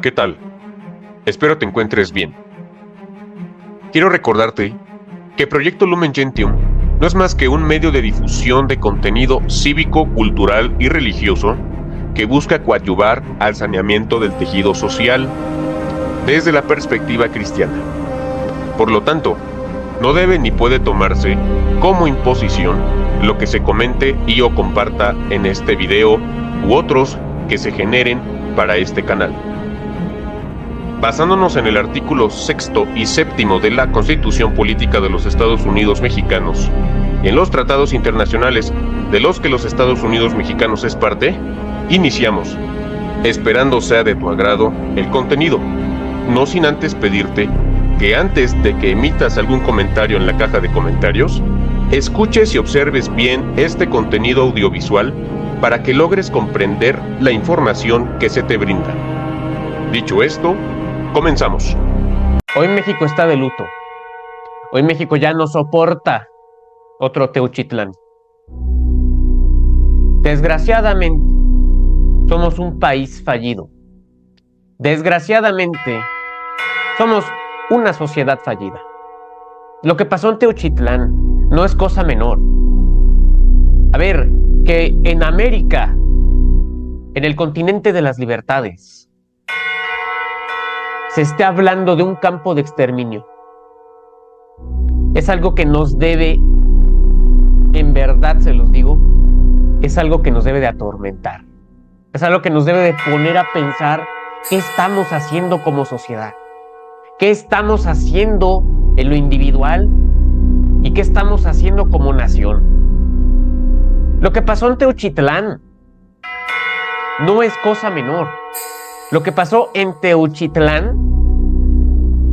¿Qué tal? Espero te encuentres bien. Quiero recordarte que Proyecto Lumen Gentium no es más que un medio de difusión de contenido cívico, cultural y religioso que busca coadyuvar al saneamiento del tejido social desde la perspectiva cristiana. Por lo tanto, no debe ni puede tomarse como imposición lo que se comente y o comparta en este video u otros que se generen para este canal. Basándonos en el artículo 6 y 7 de la Constitución Política de los Estados Unidos Mexicanos y en los tratados internacionales de los que los Estados Unidos Mexicanos es parte, iniciamos, esperando sea de tu agrado el contenido, no sin antes pedirte que antes de que emitas algún comentario en la caja de comentarios, escuches y observes bien este contenido audiovisual para que logres comprender la información que se te brinda. Dicho esto, comenzamos. Hoy México está de luto. Hoy México ya no soporta otro Teuchitlán. Desgraciadamente, somos un país fallido. Desgraciadamente, somos una sociedad fallida. Lo que pasó en Teuchitlán no es cosa menor. A ver, que en América, en el continente de las libertades, se esté hablando de un campo de exterminio, es algo que nos debe, en verdad se los digo, es algo que nos debe de atormentar. Es algo que nos debe de poner a pensar qué estamos haciendo como sociedad, qué estamos haciendo en lo individual y qué estamos haciendo como nación. Lo que pasó en Teuchitlán no es cosa menor. Lo que pasó en Teuchitlán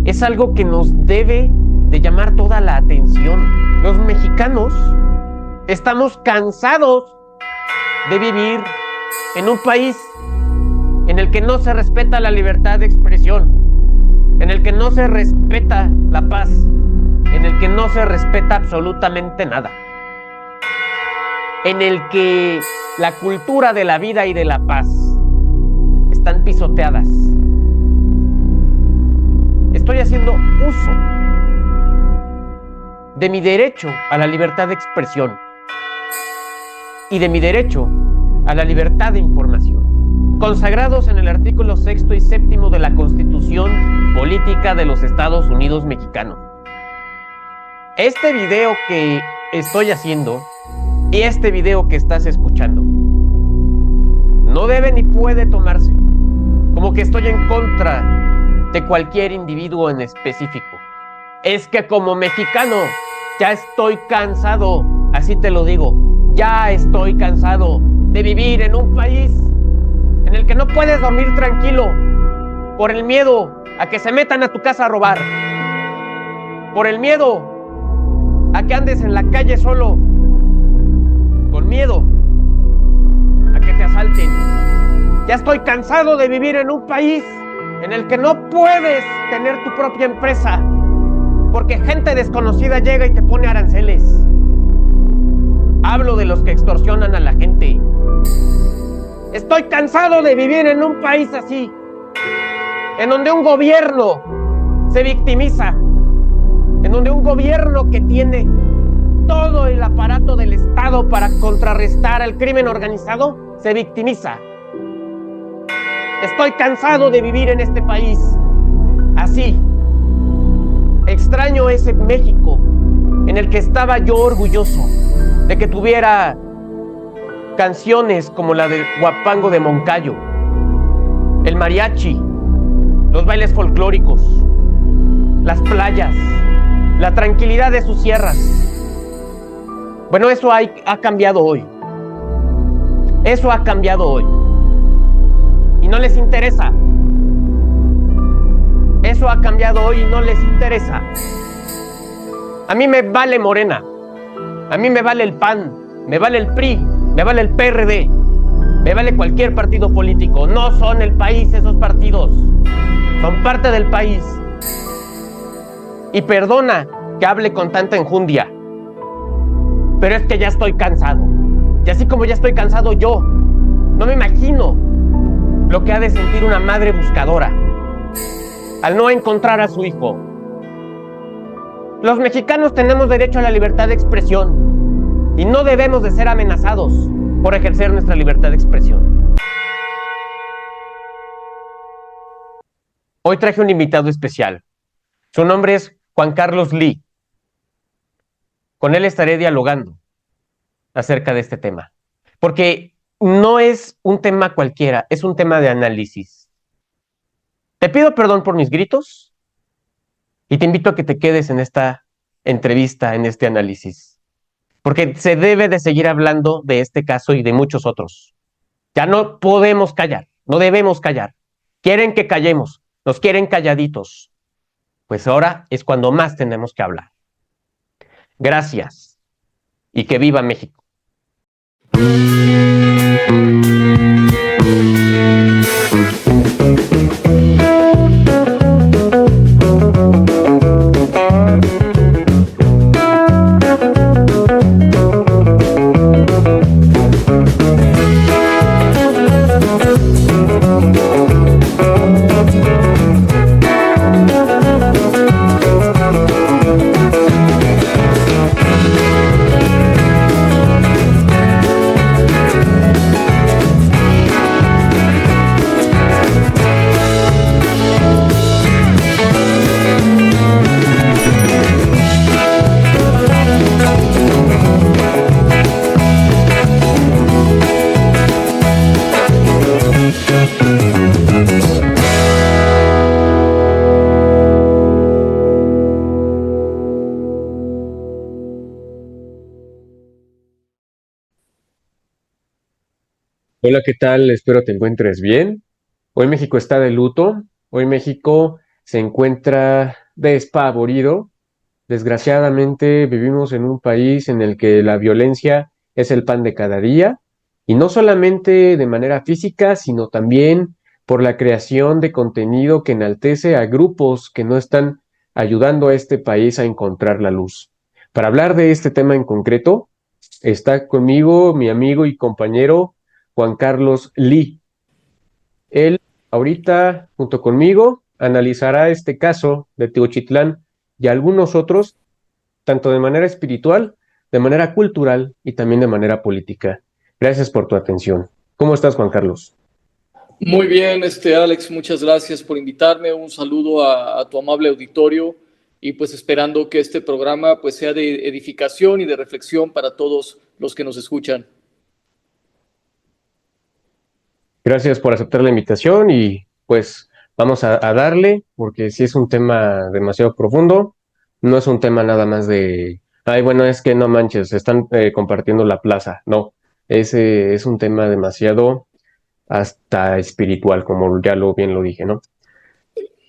es algo que nos debe de llamar toda la atención. Los mexicanos estamos cansados de vivir en un país en el que no se respeta la libertad de expresión, en el que no se respeta la paz, en el que no se respeta absolutamente nada, en el que la cultura de la vida y de la paz están pisoteadas. Estoy haciendo uso de mi derecho a la libertad de expresión y de mi derecho a la libertad de información, consagrados en el artículo 6 y 7 de la Constitución Política de los Estados Unidos Mexicanos. Este video que estoy haciendo y este video que estás escuchando no debe ni puede tomarse como que estoy en contra de cualquier individuo en específico. Es que como mexicano ya estoy cansado, así te lo digo, ya estoy cansado de vivir en un país en el que no puedes dormir tranquilo por el miedo a que se metan a tu casa a robar, por el miedo a que andes en la calle solo, con miedo a que te asalten. Ya estoy cansado de vivir en un país en el que no puedes tener tu propia empresa porque gente desconocida llega y te pone aranceles. Hablo de los que extorsionan a la gente. Estoy cansado de vivir en un país así, en donde un gobierno se victimiza, en donde un gobierno que tiene todo el aparato del Estado para contrarrestar al crimen organizado se victimiza. Estoy cansado de vivir en este país así. Extraño ese México en el que estaba yo orgulloso de que tuviera canciones como la de Huapango de Moncayo, el mariachi, los bailes folclóricos, las playas, la tranquilidad de sus sierras. Bueno, eso ha cambiado hoy. Eso ha cambiado hoy. Y no les interesa. Eso ha cambiado hoy y no les interesa. A mí me vale Morena. A mí me vale el PAN. Me vale el PRI. Me vale el PRD. Me vale cualquier partido político. No son el país esos partidos. Son parte del país. Y perdona que hable con tanta enjundia, pero es que ya estoy cansado. Y así como ya estoy cansado yo, no me imagino lo que ha de sentir una madre buscadora al no encontrar a su hijo. Los mexicanos tenemos derecho a la libertad de expresión y no debemos de ser amenazados por ejercer nuestra libertad de expresión. Hoy traje un invitado especial. Su nombre es Juan Carlos Lee. Con él estaré dialogando acerca de este tema, porque no es un tema cualquiera, es un tema de análisis. Te pido perdón por mis gritos y te invito a que te quedes en esta entrevista, en este análisis, porque se debe de seguir hablando de este caso y de muchos otros. Ya no podemos callar, no debemos callar. Quieren que callemos, nos quieren calladitos. Pues ahora es cuando más tenemos que hablar. Gracias y que viva México. Hola, ¿qué tal? Espero te encuentres bien. Hoy México está de luto. Hoy México se encuentra despavorido. Desgraciadamente vivimos en un país en el que la violencia es el pan de cada día, y no solamente de manera física, sino también por la creación de contenido que enaltece a grupos que no están ayudando a este país a encontrar la luz. Para hablar de este tema en concreto, está conmigo mi amigo y compañero Juan Carlos Lee. Él ahorita, junto conmigo, analizará este caso de Teochitlán y algunos otros, tanto de manera espiritual, de manera cultural y también de manera política. Gracias por tu atención. ¿Cómo estás, Juan Carlos? Muy bien, Alex, muchas gracias por invitarme. Un saludo a tu amable auditorio y pues esperando que este programa pues sea de edificación y de reflexión para todos los que nos escuchan. Gracias por aceptar la invitación y pues vamos a darle, porque sí es un tema demasiado profundo. No es un tema nada más de, ay, bueno, es que no manches, están compartiendo la plaza. No, es un tema demasiado hasta espiritual, como ya bien lo dije, ¿no?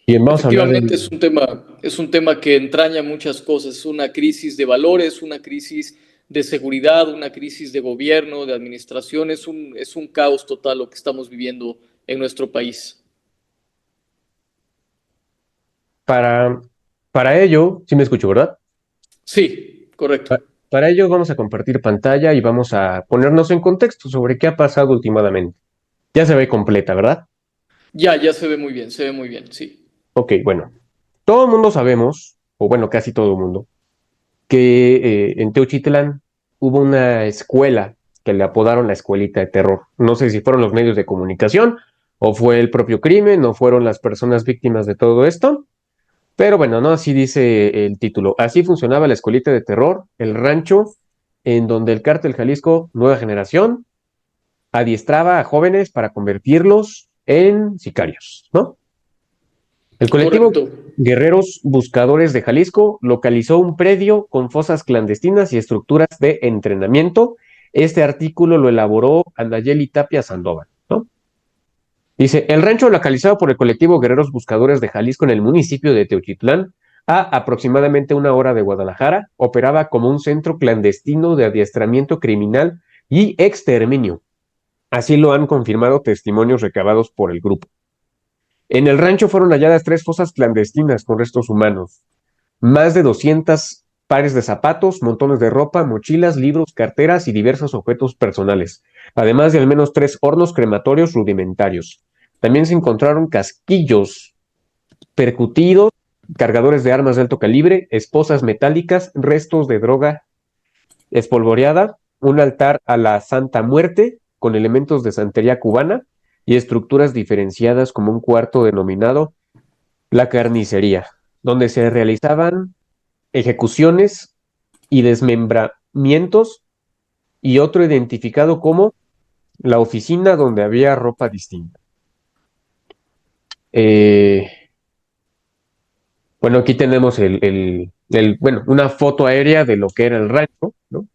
Bien, vamos a hablar Efectivamente, es un tema que entraña muchas cosas. Es una crisis de valores, una crisis de seguridad, una crisis de gobierno, de administración. Es un caos total lo que estamos viviendo en nuestro país. Para ello, sí me escucho, ¿verdad? Sí, correcto. Para ello vamos a compartir pantalla y vamos a ponernos en contexto sobre qué ha pasado últimamente. Ya se ve completa, ¿verdad? Ya se ve muy bien, sí. Ok, bueno. Todo el mundo sabemos, o bueno, casi todo el mundo, que en Teochitlán hubo una escuela que le apodaron la escuelita de terror. No sé si fueron los medios de comunicación, o fue el propio crimen, o fueron las personas víctimas de todo esto. Pero bueno, no, así dice el título. Así funcionaba la escuelita de terror, el rancho en donde el Cártel Jalisco Nueva Generación adiestraba a jóvenes para convertirlos en sicarios, ¿no? El colectivo Correcto. Guerreros Buscadores de Jalisco localizó un predio con fosas clandestinas y estructuras de entrenamiento. Este artículo lo elaboró Anayeli Tapia Sandoval, ¿no? Dice, el rancho localizado por el colectivo Guerreros Buscadores de Jalisco en el municipio de Teochitlán, a aproximadamente 1 hora de Guadalajara, operaba como un centro clandestino de adiestramiento criminal y exterminio. Así lo han confirmado testimonios recabados por el grupo. En el rancho fueron halladas 3 fosas clandestinas con restos humanos, más de 200 pares de zapatos, montones de ropa, mochilas, libros, carteras y diversos objetos personales, además de al menos 3 hornos crematorios rudimentarios. También se encontraron casquillos percutidos, cargadores de armas de alto calibre, esposas metálicas, restos de droga espolvoreada, un altar a la Santa Muerte con elementos de santería cubana y estructuras diferenciadas como un cuarto denominado la carnicería, donde se realizaban ejecuciones y desmembramientos, y otro identificado como la oficina donde había ropa distinta. Eh, bueno, aquí tenemos bueno, una foto aérea de lo que era el rancho, ¿no?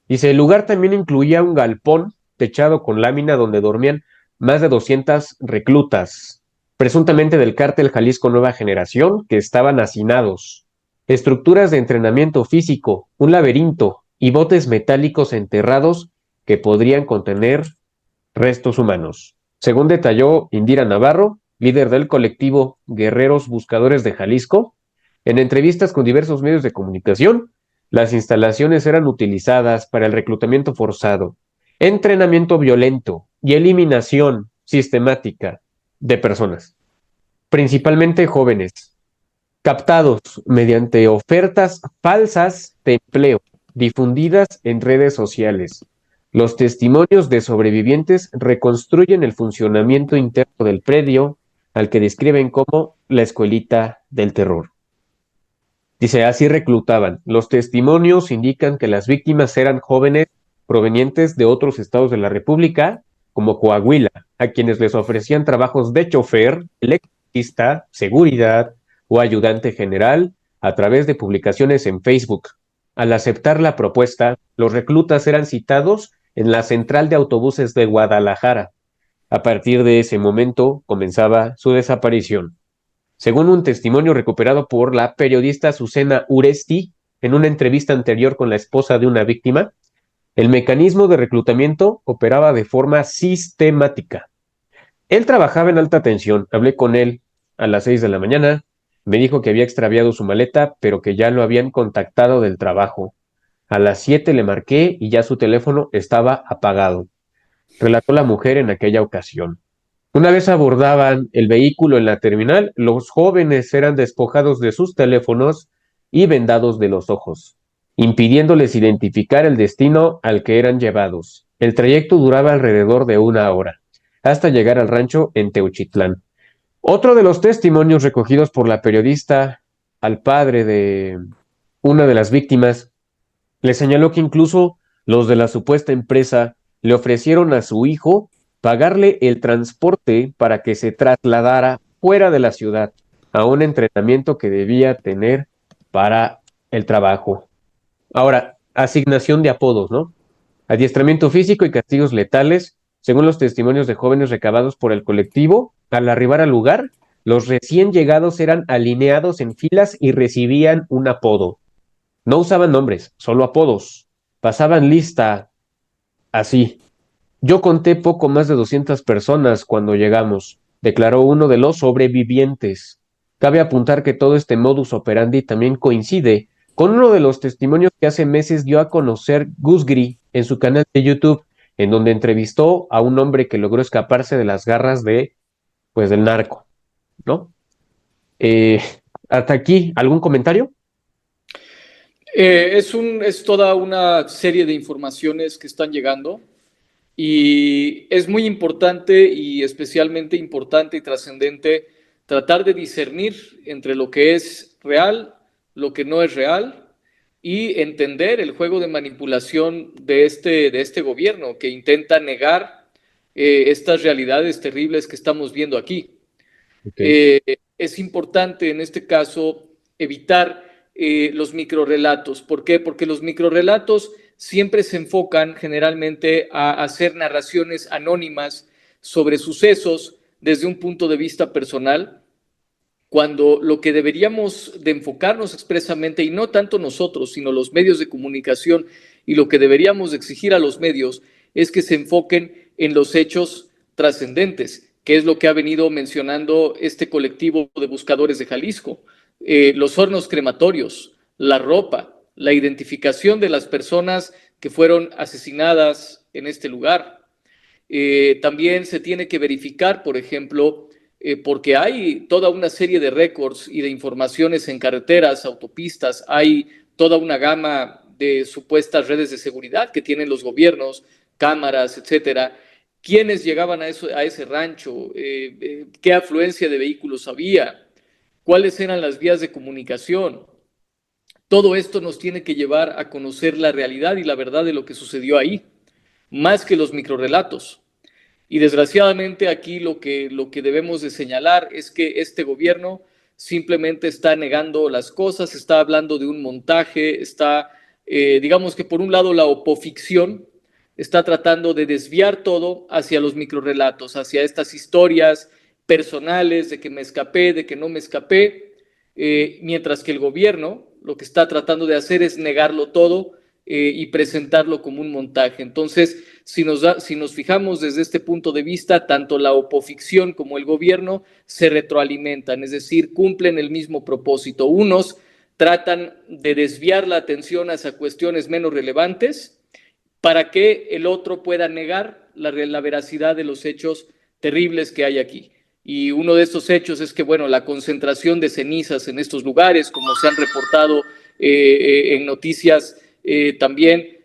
Dice, el lugar también incluía un galpón techado con lámina donde dormían más de 200 reclutas, presuntamente del cártel Jalisco Nueva Generación, que estaban hacinados. Estructuras de entrenamiento físico, un laberinto y botes metálicos enterrados que podrían contener restos humanos. Según detalló Indira Navarro, líder del colectivo Guerreros Buscadores de Jalisco, en entrevistas con diversos medios de comunicación, las instalaciones eran utilizadas para el reclutamiento forzado, entrenamiento violento y eliminación sistemática de personas, principalmente jóvenes, captados mediante ofertas falsas de empleo difundidas en redes sociales. Los testimonios de sobrevivientes reconstruyen el funcionamiento interno del predio, al que describen como la escuelita del terror. Dice, así reclutaban. Los testimonios indican que las víctimas eran jóvenes provenientes de otros estados de la República, como Coahuila, a quienes les ofrecían trabajos de chofer, electricista, seguridad o ayudante general a través de publicaciones en Facebook. Al aceptar la propuesta, los reclutas eran citados en la central de autobuses de Guadalajara. A partir de ese momento comenzaba su desaparición. Según un testimonio recuperado por la periodista Susana Uresti en una entrevista anterior con la esposa de una víctima, el mecanismo de reclutamiento operaba de forma sistemática. Él trabajaba en alta tensión, hablé con él a las 6 de la mañana, me dijo que había extraviado su maleta, pero que ya lo habían contactado del trabajo. A las 7 le marqué y ya su teléfono estaba apagado, relató la mujer en aquella ocasión. Una vez abordaban el vehículo en la terminal, los jóvenes eran despojados de sus teléfonos y vendados de los ojos, impidiéndoles identificar el destino al que eran llevados. El trayecto duraba alrededor de 1 hora, hasta llegar al rancho en Teuchitlán. Otro de los testimonios recogidos por la periodista al padre de una de las víctimas le señaló que incluso los de la supuesta empresa le ofrecieron a su hijo pagarle el transporte para que se trasladara fuera de la ciudad a un entrenamiento que debía tener para el trabajo. Ahora, asignación de apodos, ¿no? Adiestramiento físico y castigos letales, según los testimonios de jóvenes recabados por el colectivo, al arribar al lugar, los recién llegados eran alineados en filas y recibían un apodo. No usaban nombres, solo apodos. Pasaban lista así. Yo conté poco más de 200 personas cuando llegamos, declaró uno de los sobrevivientes. Cabe apuntar que todo este modus operandi también coincide con uno de los testimonios que hace meses dio a conocer Gus Gris en su canal de YouTube, en donde entrevistó a un hombre que logró escaparse de las garras del narco, ¿no? Eh, Hasta aquí, ¿algún comentario? Es toda una serie de informaciones que están llegando y es muy importante y especialmente importante y trascendente tratar de discernir entre lo que es real, lo que no es real y entender el juego de manipulación de este gobierno que intenta negar estas realidades terribles que estamos viendo aquí. Okay. Es importante en este caso evitar los microrrelatos. ¿Por qué? Porque los microrrelatos siempre se enfocan generalmente a hacer narraciones anónimas sobre sucesos desde un punto de vista personal, cuando lo que deberíamos de enfocarnos expresamente, y no tanto nosotros, sino los medios de comunicación, y lo que deberíamos de exigir a los medios, es que se enfoquen en los hechos trascendentes, que es lo que ha venido mencionando este colectivo de buscadores de Jalisco. Los hornos crematorios, la ropa, la identificación de las personas que fueron asesinadas en este lugar. También se tiene que verificar, por ejemplo, porque hay toda una serie de récords y de informaciones en carreteras, autopistas, hay toda una gama de supuestas redes de seguridad que tienen los gobiernos, cámaras, etcétera. ¿Quiénes llegaban a ese rancho? ¿Qué afluencia de vehículos había? ¿Cuáles eran las vías de comunicación? Todo esto nos tiene que llevar a conocer la realidad y la verdad de lo que sucedió ahí, más que los microrrelatos. Y desgraciadamente aquí lo que debemos de señalar es que este gobierno simplemente está negando las cosas, está hablando de un montaje, está, digamos que por un lado la opoficción está tratando de desviar todo hacia los microrrelatos, hacia estas historias personales de que me escapé, de que no me escapé, mientras que el gobierno lo que está tratando de hacer es negarlo todo y presentarlo como un montaje. Entonces, si nos fijamos desde este punto de vista, tanto la opoficción como el gobierno se retroalimentan, es decir, cumplen el mismo propósito. Unos tratan de desviar la atención hacia cuestiones menos relevantes para que el otro pueda negar la veracidad de los hechos terribles que hay aquí. Y uno de estos hechos es que, bueno, la concentración de cenizas en estos lugares, como se han reportado en noticias también,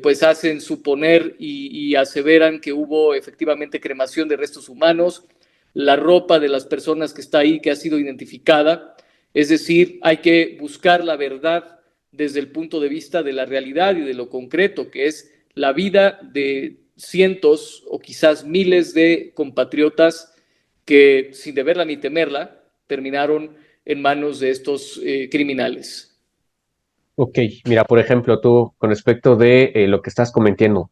pues hacen suponer y aseveran que hubo efectivamente cremación de restos humanos, la ropa de las personas que está ahí, que ha sido identificada. Es decir, hay que buscar la verdad desde el punto de vista de la realidad y de lo concreto, que es la vida de cientos o quizás miles de compatriotas que, sin deberla ni temerla, terminaron en manos de estos criminales. Ok, mira, por ejemplo, tú con respecto de lo que estás comentando,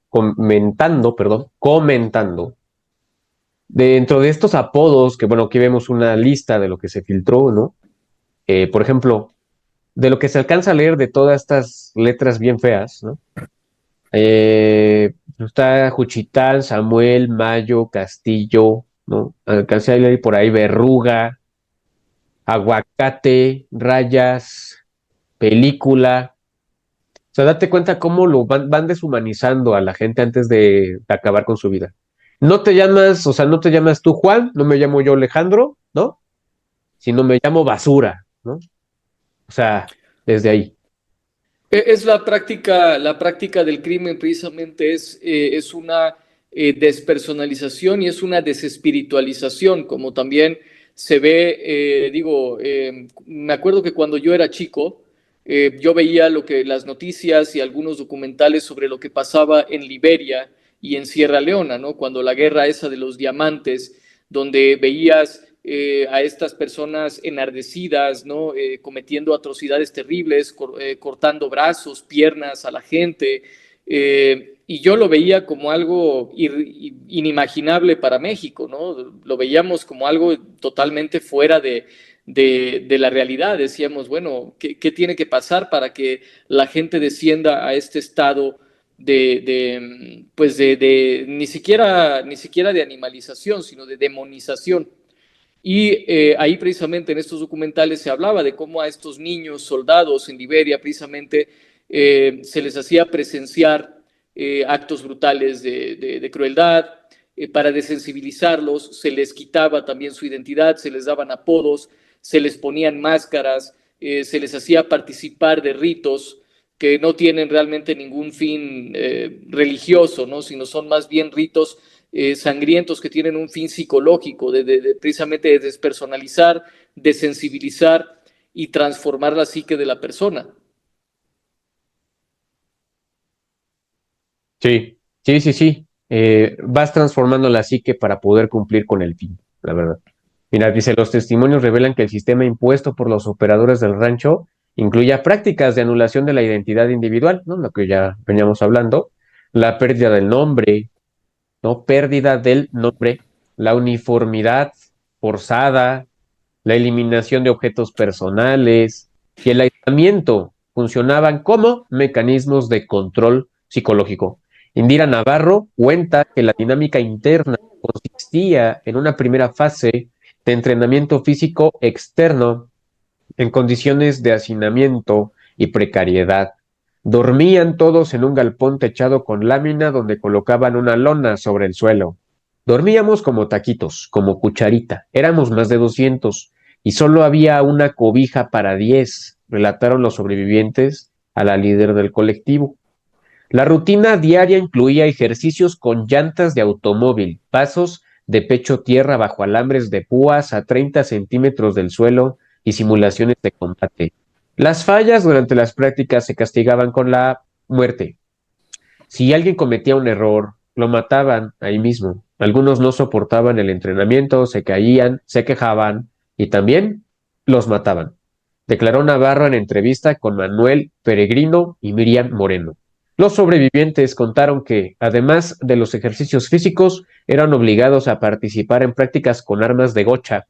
dentro de estos apodos, que bueno, aquí vemos una lista de lo que se filtró, ¿no? Por ejemplo, de lo que se alcanza a leer de todas estas letras bien feas, ¿no? Está Juchitán, Samuel, Mayo, Castillo, ¿no? Alcancé a leer por ahí Verruga, Aguacate, Rayas, Película. O sea, date cuenta cómo lo van deshumanizando a la gente antes de acabar con su vida. No te llamas, o sea, no te llamas tú Juan, no me llamo yo Alejandro, ¿no? Sino me llamo Basura, ¿no? O sea, desde ahí. Es la práctica del crimen precisamente es una despersonalización y es una desespiritualización, como también se ve, me acuerdo que cuando yo era chico, yo veía las noticias y algunos documentales sobre lo que pasaba en Liberia y en Sierra Leona, ¿no? Cuando la guerra esa de los diamantes, donde veías a estas personas enardecidas, ¿no? Cometiendo atrocidades terribles, cortando brazos, piernas a la gente, y yo lo veía como algo inimaginable para México, ¿no? Lo veíamos como algo totalmente fuera de la realidad. Decíamos, bueno, ¿qué tiene que pasar para que la gente descienda a este estado ni siquiera de animalización, sino de demonización? Y ahí precisamente en estos documentales se hablaba de cómo a estos niños soldados en Liberia precisamente se les hacía presenciar actos brutales de crueldad. Para desensibilizarlos se les quitaba también su identidad, se les daban apodos, se les ponían máscaras, se les hacía participar de ritos que no tienen realmente ningún fin religioso, ¿no? Sino son más bien ritos sangrientos que tienen un fin psicológico, precisamente de despersonalizar, desensibilizar y transformar la psique de la persona. Sí, sí, sí, sí. Vas transformando la psique para poder cumplir con el fin, la verdad. Mira, dice, los testimonios revelan que el sistema impuesto por los operadores del rancho incluye prácticas de anulación de la identidad individual, ¿no? Lo que ya veníamos hablando, la pérdida del nombre, ¿no? Pérdida del nombre, la uniformidad forzada, la eliminación de objetos personales y el aislamiento funcionaban como mecanismos de control psicológico. Indira Navarro cuenta que la dinámica interna consistía en una primera fase de entrenamiento físico externo en condiciones de hacinamiento y precariedad. Dormían todos en un galpón techado con lámina donde colocaban una lona sobre el suelo. Dormíamos como taquitos, como cucharita. Éramos más de 200 y solo había una cobija para 10, relataron los sobrevivientes a la líder del colectivo. La rutina diaria incluía ejercicios con llantas de automóvil, pasos de pecho tierra bajo alambres de púas a 30 centímetros del suelo y simulaciones de combate. Las fallas durante las prácticas se castigaban con la muerte. Si alguien cometía un error, lo mataban ahí mismo. Algunos no soportaban el entrenamiento, se caían, se quejaban y también los mataban, declaró Navarro en entrevista con Manuel Peregrino y Miriam Moreno. Los sobrevivientes contaron que, además de los ejercicios físicos, eran obligados a participar en prácticas con armas de gocha.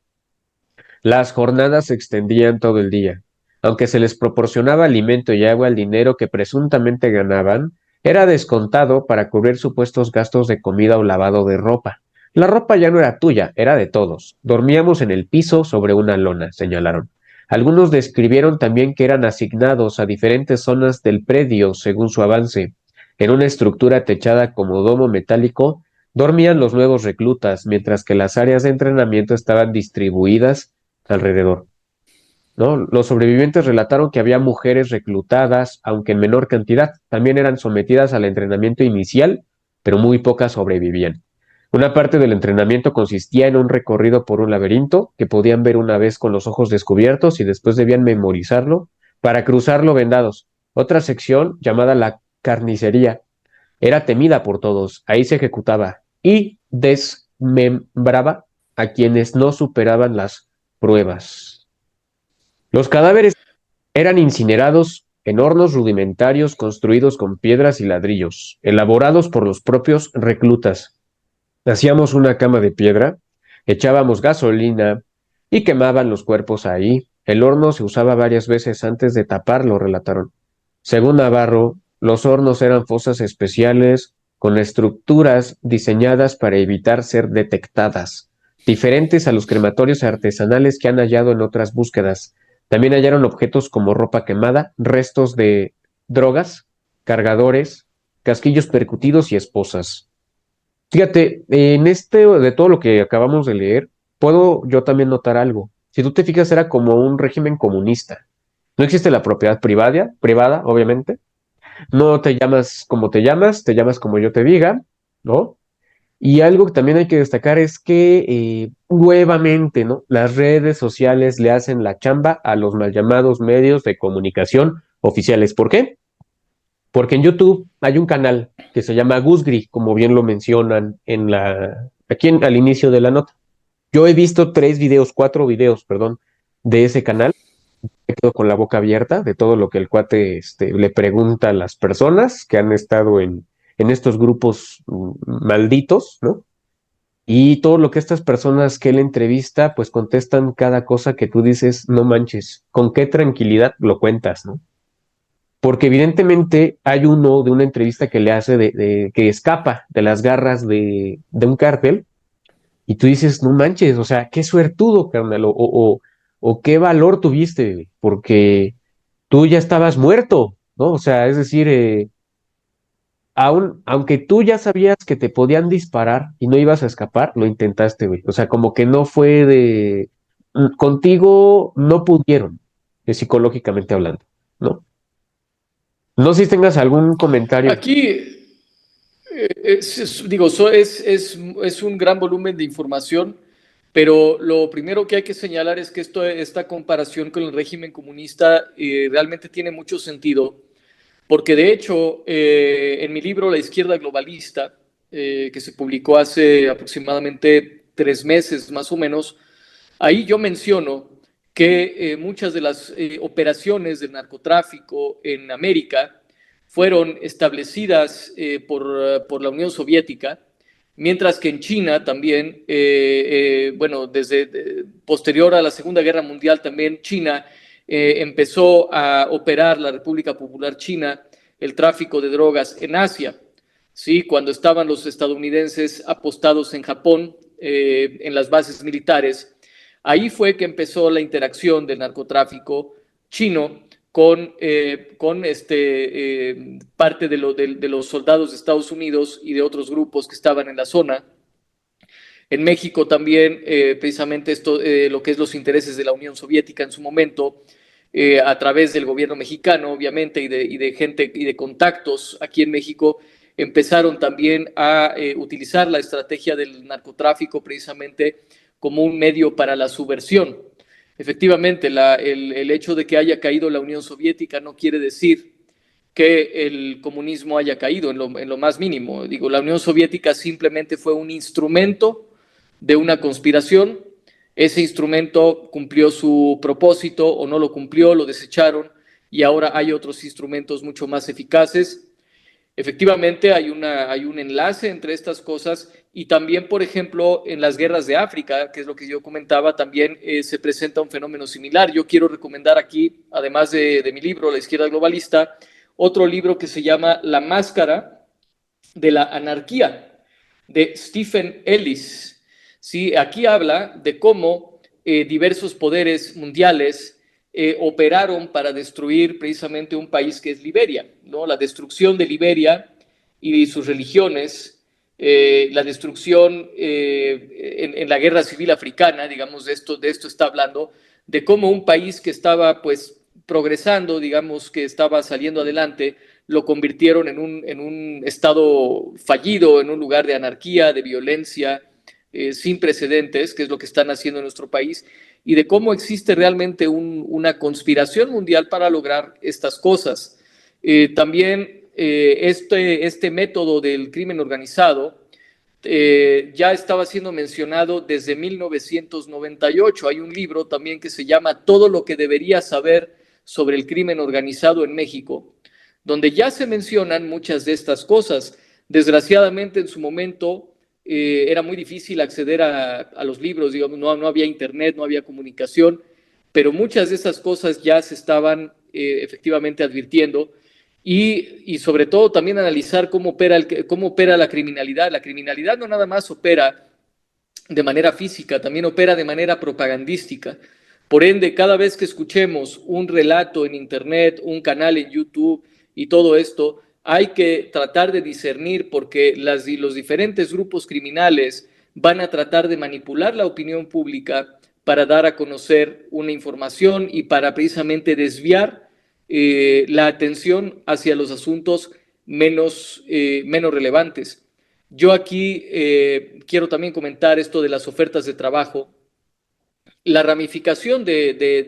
Las jornadas se extendían todo el día. Aunque se les proporcionaba alimento y agua, el dinero que presuntamente ganaban era descontado para cubrir supuestos gastos de comida o lavado de ropa. La ropa ya no era tuya, era de todos. Dormíamos en el piso sobre una lona, señalaron. Algunos describieron también que eran asignados a diferentes zonas del predio según su avance. En una estructura techada como domo metálico, dormían los nuevos reclutas, mientras que las áreas de entrenamiento estaban distribuidas alrededor, ¿no? Los sobrevivientes relataron que había mujeres reclutadas, aunque en menor cantidad. También eran sometidas al entrenamiento inicial, pero muy pocas sobrevivían. Una parte del entrenamiento consistía en un recorrido por un laberinto que podían ver una vez con los ojos descubiertos y después debían memorizarlo para cruzarlo vendados. Otra sección, llamada la carnicería, era temida por todos. Ahí se ejecutaba y desmembraba a quienes no superaban las pruebas. Los cadáveres eran incinerados en hornos rudimentarios construidos con piedras y ladrillos, elaborados por los propios reclutas. Hacíamos una cama de piedra, echábamos gasolina y quemaban los cuerpos ahí. El horno se usaba varias veces antes de taparlo, relataron. Según Navarro, los hornos eran fosas especiales con estructuras diseñadas para evitar ser detectadas, diferentes a los crematorios artesanales que han hallado en otras búsquedas. También hallaron objetos como ropa quemada, restos de drogas, cargadores, casquillos percutidos y esposas. Fíjate, en de todo lo que acabamos de leer, puedo yo también notar algo. Si tú te fijas, era como un régimen comunista. No existe la propiedad privada, obviamente. No te llamas como yo te diga, ¿no? Y algo que también hay que destacar es que nuevamente, ¿no? Las redes sociales le hacen la chamba a los mal llamados medios de comunicación oficiales. ¿Por qué? Porque en YouTube hay un canal que se llama Gusgri, como bien lo mencionan al inicio de la nota. Yo he visto 4 videos, perdón, de ese canal. Me quedo con la boca abierta de todo lo que el cuate le pregunta a las personas que han estado en estos grupos malditos, ¿no? Y todo lo que estas personas que él entrevista, pues contestan cada cosa que tú dices, no manches, con qué tranquilidad lo cuentas, ¿no? Porque evidentemente hay uno de una entrevista que le hace que escapa de las garras de un cártel y tú dices, no manches, o sea, qué suertudo, carnal, o qué valor tuviste, porque tú ya estabas muerto, ¿no? O sea, es decir, aunque tú ya sabías que te podían disparar y no ibas a escapar, lo intentaste, güey. O sea, como que no fue contigo no pudieron, psicológicamente hablando, ¿no? No sé si tengas algún comentario. Aquí, es un gran volumen de información, pero lo primero que hay que señalar es que esta comparación con el régimen comunista realmente tiene mucho sentido, porque de hecho, en mi libro La izquierda globalista, que se publicó hace aproximadamente 3 meses más o menos, ahí yo menciono que muchas de las operaciones del narcotráfico en América fueron establecidas por la Unión Soviética, mientras que en China también, bueno, posterior a la Segunda Guerra Mundial también China empezó a operar la República Popular China el tráfico de drogas en Asia. ¿Sí? Cuando estaban los estadounidenses apostados en Japón, en las bases militares, ahí fue que empezó la interacción del narcotráfico chino con parte de los soldados de Estados Unidos y de otros grupos que estaban en la zona. En México también, precisamente esto, lo que es los intereses de la Unión Soviética en su momento, a través del gobierno mexicano, obviamente, y de gente y de contactos aquí en México, empezaron también a utilizar la estrategia del narcotráfico precisamente como un medio para la subversión. Efectivamente, el hecho de que haya caído la Unión Soviética no quiere decir que el comunismo haya caído en lo más mínimo. Digo, la Unión Soviética simplemente fue un instrumento de una conspiración. Ese instrumento cumplió su propósito o no lo cumplió, lo desecharon, y ahora hay otros instrumentos mucho más eficaces. Efectivamente, hay un enlace entre estas cosas, y también, por ejemplo, en las guerras de África, que es lo que yo comentaba, también se presenta un fenómeno similar. Yo quiero recomendar aquí, además de mi libro, La izquierda globalista, otro libro que se llama La máscara de la anarquía, de Stephen Ellis. ¿Sí? Aquí habla de cómo diversos poderes mundiales operaron para destruir precisamente un país que es Liberia, ¿no? La destrucción de Liberia y sus religiones, la destrucción en la guerra civil africana, digamos, de esto está hablando, de cómo un país que estaba pues progresando, digamos, que estaba saliendo adelante, lo convirtieron en un estado fallido, en un lugar de anarquía, de violencia, sin precedentes, que es lo que están haciendo en nuestro país, y de cómo existe realmente una conspiración mundial para lograr estas cosas. También este método del crimen organizado ya estaba siendo mencionado desde 1998. Hay un libro también que se llama Todo lo que deberías saber sobre el crimen organizado en México, donde ya se mencionan muchas de estas cosas. Desgraciadamente, en su momento era muy difícil acceder a los libros, digamos, no había internet, no había comunicación, pero muchas de esas cosas ya se estaban efectivamente advirtiendo, y sobre todo también analizar cómo opera la criminalidad. La criminalidad no nada más opera de manera física, también opera de manera propagandística. Por ende, cada vez que escuchemos un relato en internet, un canal en YouTube y todo esto, hay que tratar de discernir, porque los diferentes grupos criminales van a tratar de manipular la opinión pública para dar a conocer una información y para precisamente desviar la atención hacia los asuntos menos relevantes. Yo aquí quiero también comentar esto de las ofertas de trabajo. La ramificación de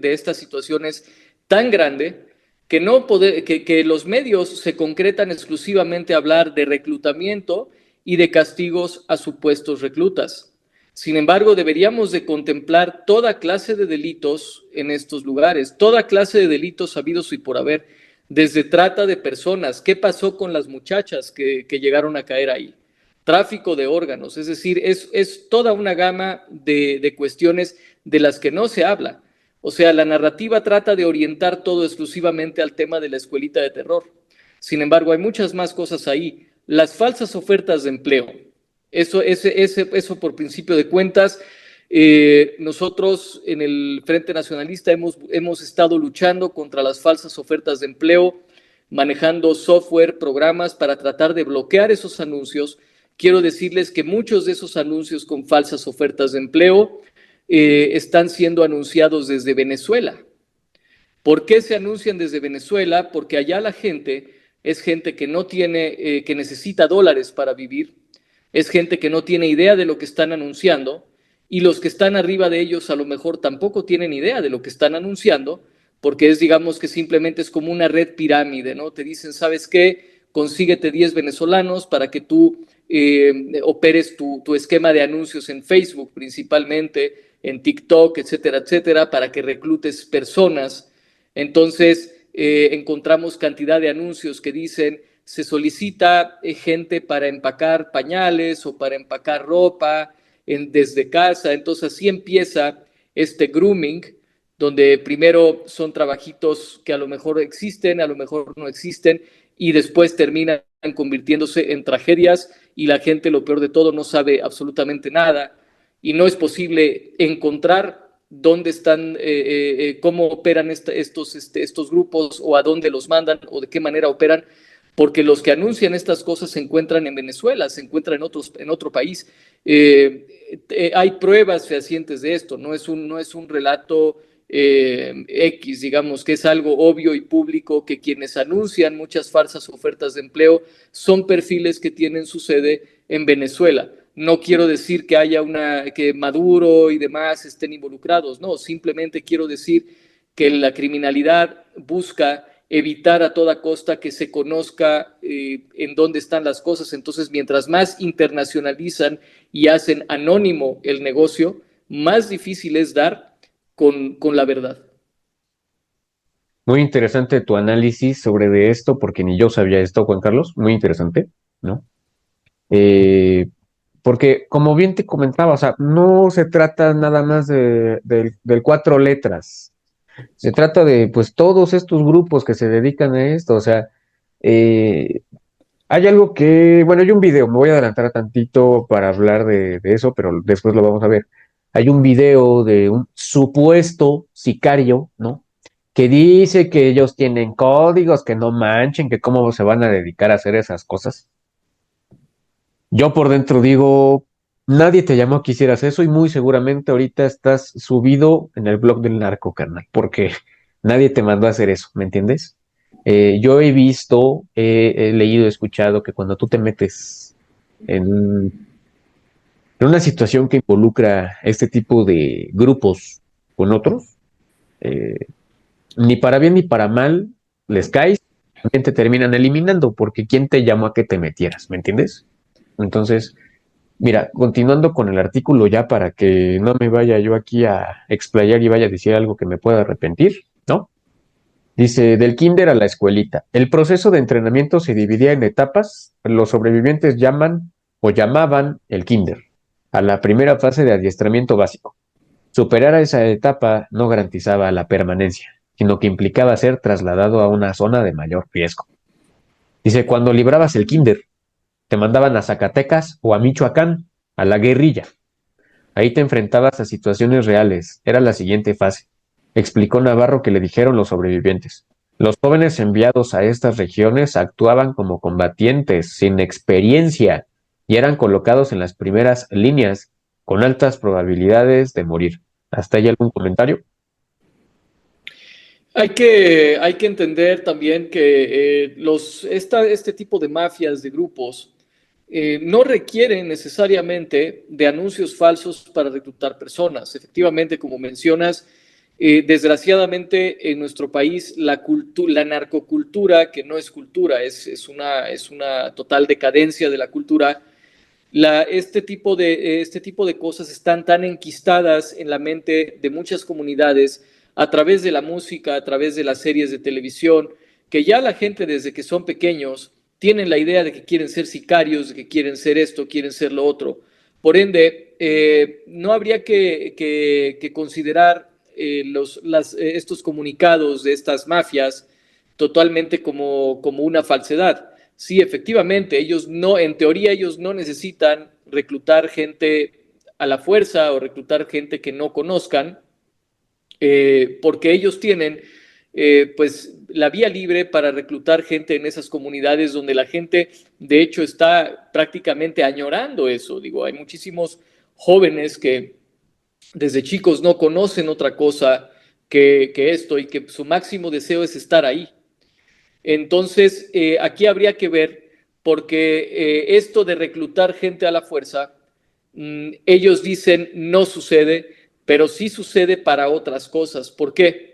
esta situación es tan grande que los medios se concretan exclusivamente a hablar de reclutamiento y de castigos a supuestos reclutas. Sin embargo, deberíamos de contemplar toda clase de delitos en estos lugares, toda clase de delitos habidos y por haber, desde trata de personas. ¿Qué pasó con las muchachas que llegaron a caer ahí? Tráfico de órganos, es decir, es toda una gama de cuestiones de las que no se habla. O sea, la narrativa trata de orientar todo exclusivamente al tema de la escuelita de terror. Sin embargo, hay muchas más cosas ahí. Las falsas ofertas de empleo. Eso por principio de cuentas, nosotros en el Frente Nacionalista hemos estado luchando contra las falsas ofertas de empleo, manejando software, programas para tratar de bloquear esos anuncios. Quiero decirles que muchos de esos anuncios con falsas ofertas de empleo están siendo anunciados desde Venezuela. ¿Por qué se anuncian desde Venezuela? Porque allá la gente es gente que no tiene, que necesita dólares para vivir, es gente que no tiene idea de lo que están anunciando, y los que están arriba de ellos a lo mejor tampoco tienen idea de lo que están anunciando, porque digamos que simplemente es como una red pirámide, ¿no? Te dicen, ¿sabes qué? Consíguete 10 venezolanos para que tú operes tu esquema de anuncios en Facebook principalmente, en TikTok, etcétera, etcétera, para que reclutes personas. Entonces encontramos cantidad de anuncios que dicen, se solicita gente para empacar pañales o para empacar ropa desde casa. Entonces así empieza este grooming, donde primero son trabajitos que a lo mejor existen, a lo mejor no existen, y después terminan convirtiéndose en tragedias, y la gente, lo peor de todo, no sabe absolutamente nada, y no es posible encontrar dónde están, cómo operan estos grupos, o a dónde los mandan, o de qué manera operan, porque los que anuncian estas cosas se encuentran en Venezuela, se encuentran en otro país, Hay pruebas fehacientes de esto, no es un relato X, digamos, que es algo obvio y público, que quienes anuncian muchas falsas ofertas de empleo son perfiles que tienen su sede en Venezuela. No quiero decir que haya que Maduro y demás estén involucrados, no, simplemente quiero decir que la criminalidad busca evitar a toda costa que se conozca en dónde están las cosas. Entonces, mientras más internacionalizan y hacen anónimo el negocio, más difícil es dar con la verdad. Muy interesante tu análisis sobre de esto, porque ni yo sabía esto, Juan Carlos. Muy interesante, ¿no? Eh, Porque, como bien te comentaba, o sea, no se trata nada más del cuatro letras. Se trata de, pues, todos estos grupos que se dedican a esto. O sea, eh, hay algo que, bueno, hay un video, me voy a adelantar tantito para hablar de eso, pero después lo vamos a ver. Hay un video de un supuesto sicario, ¿no? Que dice que ellos tienen códigos, que no manchen, que cómo se van a dedicar a hacer esas cosas. Yo por dentro digo, nadie te llamó a que hicieras eso y muy seguramente ahorita estás subido en el blog del narco, carnal, porque nadie te mandó a hacer eso, ¿me entiendes? Yo he visto, he leído, he escuchado que cuando tú te metes en, en una situación que involucra este tipo de grupos con otros, eh, ni para bien ni para mal les caes, también te terminan eliminando, porque ¿quién te llamó a que te metieras? ¿Me entiendes? Entonces, mira, continuando con el artículo ya para que no me vaya yo aquí a explayar y vaya a decir algo que me pueda arrepentir, ¿no? Dice, del kinder a la escuelita. El proceso de entrenamiento se dividía en etapas. Los sobrevivientes llaman o llamaban el kinder a la primera fase de adiestramiento básico. Superar a esa etapa no garantizaba la permanencia, sino que implicaba ser trasladado a una zona de mayor riesgo. Dice, cuando librabas el kinder, te mandaban a Zacatecas o a Michoacán, a la guerrilla. Ahí te enfrentabas a situaciones reales. Era la siguiente fase. Explicó Navarro que le dijeron los sobrevivientes. Los jóvenes enviados a estas regiones actuaban como combatientes sin experiencia y eran colocados en las primeras líneas con altas probabilidades de morir. ¿Hasta ahí algún comentario? Hay que entender también que este tipo de mafias, de grupos, no requieren necesariamente de anuncios falsos para reclutar personas. Efectivamente, como mencionas, desgraciadamente en nuestro país la narcocultura, que no es cultura, es una total decadencia de la cultura. Este tipo de cosas están tan enquistadas en la mente de muchas comunidades a través de la música, a través de las series de televisión, que ya la gente desde que son pequeños tienen la idea de que quieren ser sicarios, de que quieren ser esto, quieren ser lo otro. Por ende, no habría que considerar estos comunicados de estas mafias totalmente como una falsedad. Sí, efectivamente, en teoría ellos no necesitan reclutar gente a la fuerza o reclutar gente que no conozcan, porque ellos tienen pues la vía libre para reclutar gente en esas comunidades donde la gente de hecho está prácticamente añorando eso. Digo, hay muchísimos jóvenes que desde chicos no conocen otra cosa que esto y que su máximo deseo es estar ahí. Entonces, aquí habría que ver, porque esto de reclutar gente a la fuerza, ellos dicen no sucede, pero sí sucede para otras cosas. ¿Por qué?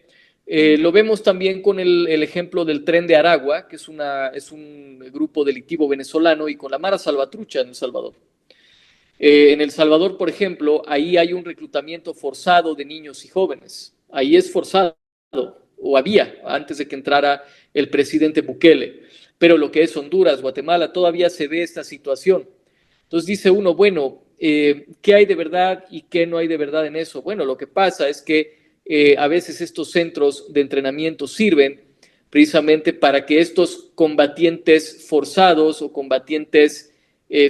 Lo vemos también con el ejemplo del Tren de Aragua, que es un grupo delictivo venezolano, y con la Mara Salvatrucha en El Salvador. En El Salvador, por ejemplo, ahí hay un reclutamiento forzado de niños y jóvenes. Ahí es forzado, o había, antes de que entrara el presidente Bukele. Pero lo que es Honduras, Guatemala, todavía se ve esta situación. Entonces dice uno, bueno, ¿qué hay de verdad y qué no hay de verdad en eso? Bueno, lo que pasa es que a veces estos centros de entrenamiento sirven precisamente para que estos combatientes forzados o combatientes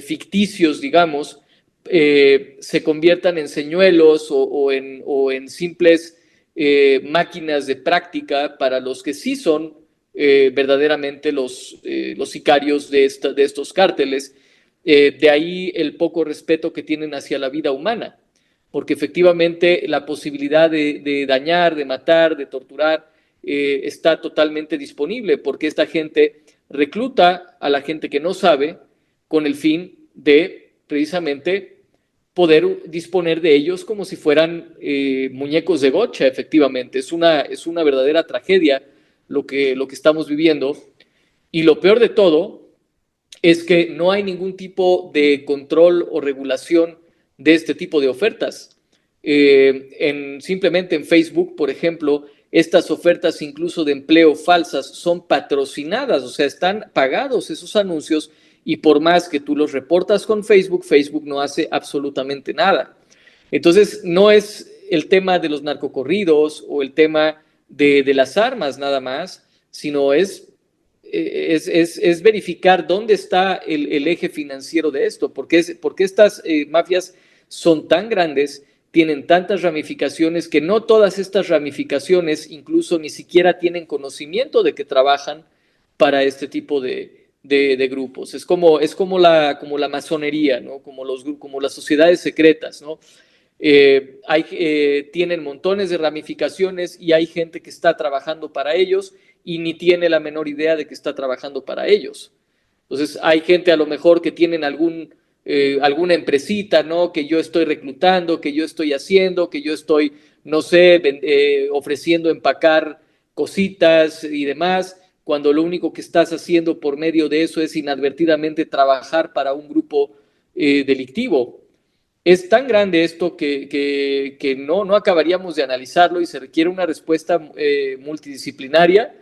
ficticios, digamos, se conviertan en señuelos o en simples máquinas de práctica para los que sí son verdaderamente los sicarios de estos cárteles. De ahí el poco respeto que tienen hacia la vida humana, porque efectivamente la posibilidad de dañar, de matar, de torturar, está totalmente disponible, porque esta gente recluta a la gente que no sabe con el fin de precisamente poder disponer de ellos como si fueran muñecos de gocha, efectivamente. Es una verdadera tragedia lo que estamos viviendo. Y lo peor de todo es que no hay ningún tipo de control o regulación de este tipo de ofertas. Simplemente en Facebook, por ejemplo, estas ofertas incluso de empleo falsas son patrocinadas, o sea, están pagados esos anuncios, y por más que tú los reportas con Facebook, Facebook no hace absolutamente nada. Entonces, no es el tema de los narcocorridos o el tema de las armas nada más, sino es verificar dónde está el eje financiero de esto, porque estas mafias son tan grandes, tienen tantas ramificaciones, que no todas estas ramificaciones incluso ni siquiera tienen conocimiento de que trabajan para este tipo de grupos. Es como la masonería, ¿no? Como las sociedades secretas, ¿no? Tienen montones de ramificaciones y hay gente que está trabajando para ellos y ni tiene la menor idea de que está trabajando para ellos. Entonces hay gente a lo mejor que tienen alguna empresita, ¿no? Que yo estoy reclutando, que yo estoy haciendo, que yo estoy, no sé, ofreciendo empacar cositas y demás, cuando lo único que estás haciendo por medio de eso es inadvertidamente trabajar para un grupo delictivo. Es tan grande esto que no acabaríamos de analizarlo, y se requiere una respuesta multidisciplinaria,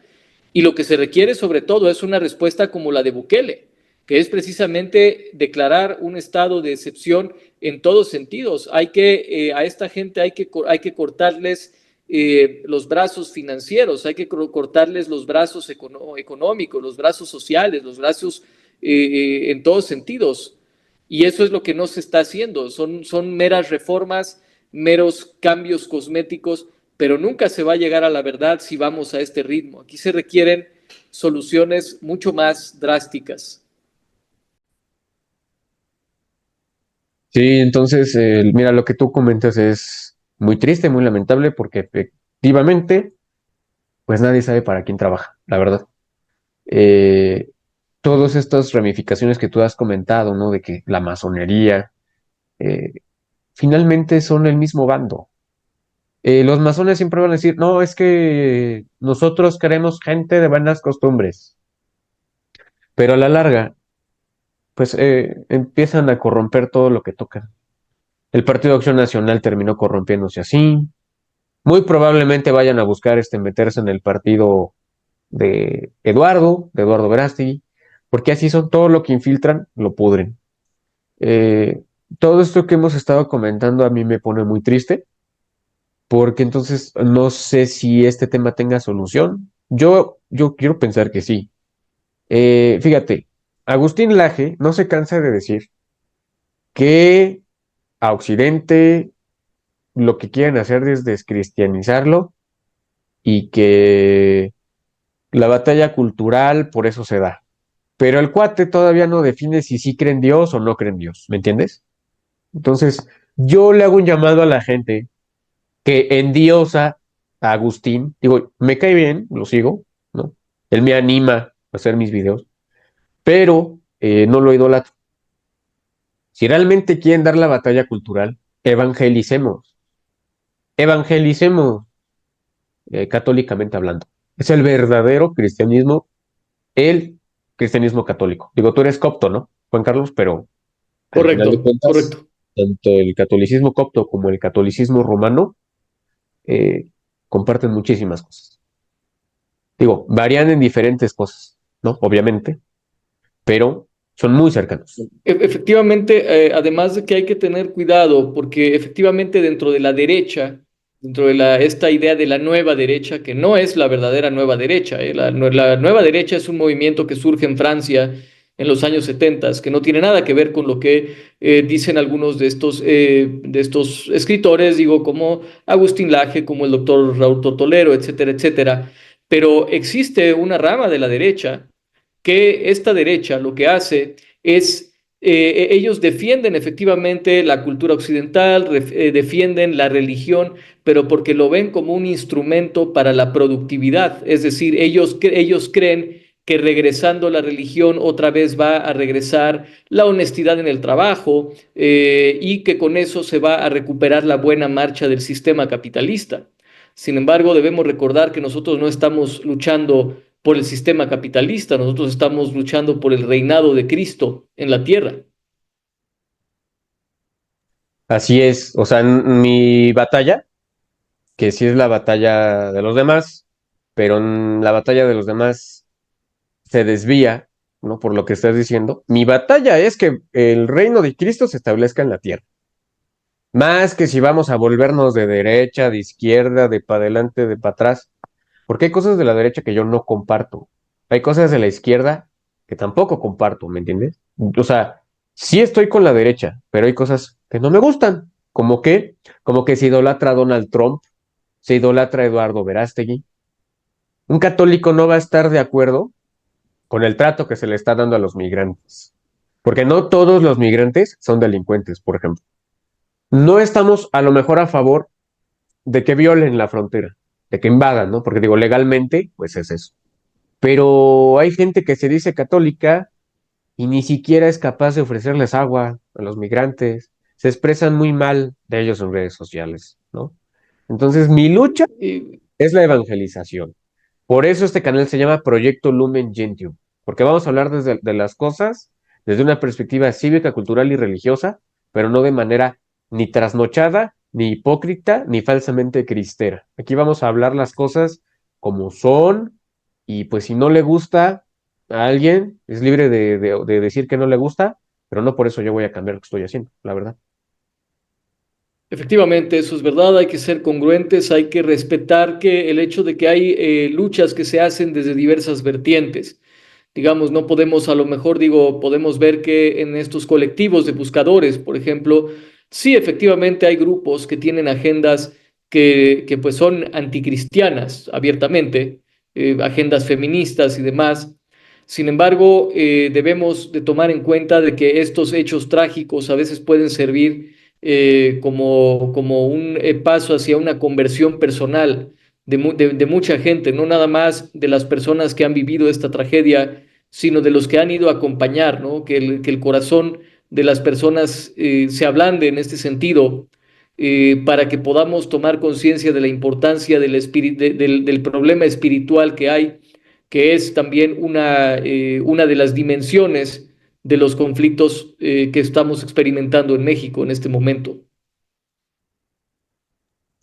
y lo que se requiere sobre todo es una respuesta como la de Bukele, que es precisamente declarar un estado de excepción en todos sentidos. A esta gente hay que cortarles los brazos financieros, hay que cortarles los brazos económicos, los brazos sociales, los brazos en todos sentidos. Y eso es lo que no se está haciendo. Son meras reformas, meros cambios cosméticos, pero nunca se va a llegar a la verdad si vamos a este ritmo. Aquí se requieren soluciones mucho más drásticas. Sí, entonces, mira, lo que tú comentas es muy triste, muy lamentable, porque efectivamente, pues nadie sabe para quién trabaja, la verdad. Eh, Todas estas ramificaciones que tú has comentado, ¿no? De que la masonería, eh, finalmente son el mismo bando. Los masones siempre van a decir, no, es que nosotros queremos gente de buenas costumbres, pero a la larga, pues empiezan a corromper todo lo que tocan. El Partido de Acción Nacional terminó corrompiéndose así. Muy probablemente vayan a buscar meterse en el partido de Eduardo Verástegui, porque así son, todo lo que infiltran lo pudren. Eh, Todo esto que hemos estado comentando a mí me pone muy triste, porque entonces no sé si este tema tenga solución. Yo quiero pensar que sí. Fíjate, Agustín Laje no se cansa de decir que a Occidente lo que quieren hacer es descristianizarlo, y que la batalla cultural por eso se da. Pero el cuate todavía no define si sí cree en Dios o no cree en Dios, ¿me entiendes? Entonces, yo le hago un llamado a la gente que endiosa a Agustín. Digo, me cae bien, lo sigo, ¿no? Él me anima a hacer mis videos, pero no lo idolatro. Si realmente quieren dar la batalla cultural, evangelicemos. Evangelicemos, católicamente hablando. Es el verdadero cristianismo, el cristianismo católico. Digo, tú eres copto, ¿no, Juan Carlos? Pero al final de Correcto, cuentas, correcto. tanto el catolicismo copto como el catolicismo romano eh, comparten muchísimas cosas. Digo, varían en diferentes cosas, ¿no? Obviamente, pero son muy cercanos. Efectivamente, además de que hay que tener cuidado, porque efectivamente dentro de la derecha, dentro de esta idea de la nueva derecha, que no es la verdadera nueva derecha, la nueva derecha es un movimiento que surge en Francia en los años 70, que no tiene nada que ver con lo que dicen algunos de estos escritores, digo, como Agustín Laje, como el doctor Raúl Tortolero, etcétera, etcétera. Pero existe una rama de la derecha, que esta derecha lo que hace es Ellos defienden efectivamente la cultura occidental, defienden la religión, pero porque lo ven como un instrumento para la productividad. Es decir, ellos creen que regresando la religión otra vez va a regresar la honestidad en el trabajo, y que con eso se va a recuperar la buena marcha del sistema capitalista. Sin embargo, debemos recordar que nosotros no estamos luchando por el sistema capitalista, nosotros estamos luchando por el reinado de Cristo en la tierra. Así es, o sea, mi batalla, que sí es la batalla de los demás, pero en la batalla de los demás se desvía, ¿no? Por lo que estás diciendo. Mi batalla es que el reino de Cristo se establezca en la tierra. Más que si vamos a volvernos de derecha, de izquierda, de para adelante, de para atrás. Porque hay cosas de la derecha que yo no comparto. Hay cosas de la izquierda que tampoco comparto, ¿me entiendes? O sea, sí estoy con la derecha, pero hay cosas que no me gustan. Como que se idolatra a Donald Trump, se idolatra a Eduardo Verástegui. Un católico no va a estar de acuerdo con el trato que se le está dando a los migrantes. Porque no todos los migrantes son delincuentes, por ejemplo. No estamos a lo mejor a favor de que violen la frontera, de que invadan, ¿no? Porque digo, legalmente, pues es eso. Pero hay gente que se dice católica y ni siquiera es capaz de ofrecerles agua a los migrantes. Se expresan muy mal de ellos en redes sociales, ¿no? Entonces, mi lucha Eh, es la evangelización. Por eso este canal se llama Proyecto Lumen Gentium, porque vamos a hablar de las cosas desde una perspectiva cívica, cultural y religiosa, pero no de manera ni trasnochada, ni hipócrita, ni falsamente cristera. Aquí vamos a hablar las cosas como son, y pues si no le gusta a alguien, es libre de decir que no le gusta, pero no por eso yo voy a cambiar lo que estoy haciendo, la verdad. Efectivamente, eso es verdad, hay que ser congruentes, hay que respetar que el hecho de que hay luchas que se hacen desde diversas vertientes. Digamos, no podemos, a lo mejor digo, podemos ver que en estos colectivos de buscadores, por ejemplo, sí, efectivamente hay grupos que tienen agendas que pues son anticristianas abiertamente, agendas feministas y demás. Sin embargo, debemos de tomar en cuenta de que estos hechos trágicos a veces pueden servir como un paso hacia una conversión personal de mucha gente, no nada más de las personas que han vivido esta tragedia, sino de los que han ido a acompañar, ¿no? Que el corazón de las personas se ablande en este sentido, para que podamos tomar conciencia de la importancia del problema espiritual que hay, que es también una de las dimensiones de los conflictos que estamos experimentando en México en este momento.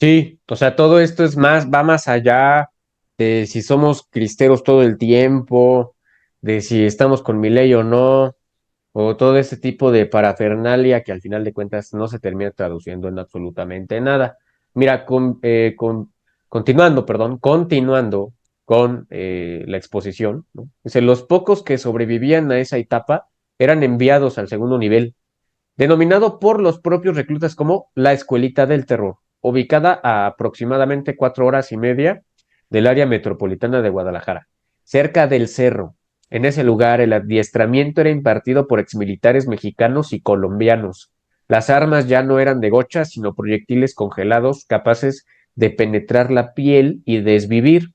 Sí, o sea, todo esto es más, va más allá de si somos cristeros todo el tiempo, de si estamos con mi ley o no, o todo ese tipo de parafernalia que al final de cuentas no se termina traduciendo en absolutamente nada. Mira, continuando con la exposición, ¿no? Dice, los pocos que sobrevivían a esa etapa eran enviados al segundo nivel, denominado por los propios reclutas como la Escuelita del Terror, ubicada a aproximadamente 4 horas y media del área metropolitana de Guadalajara, cerca del cerro. En ese lugar el adiestramiento era impartido por exmilitares mexicanos y colombianos. Las armas ya no eran de gocha, sino proyectiles congelados capaces de penetrar la piel y desvivir.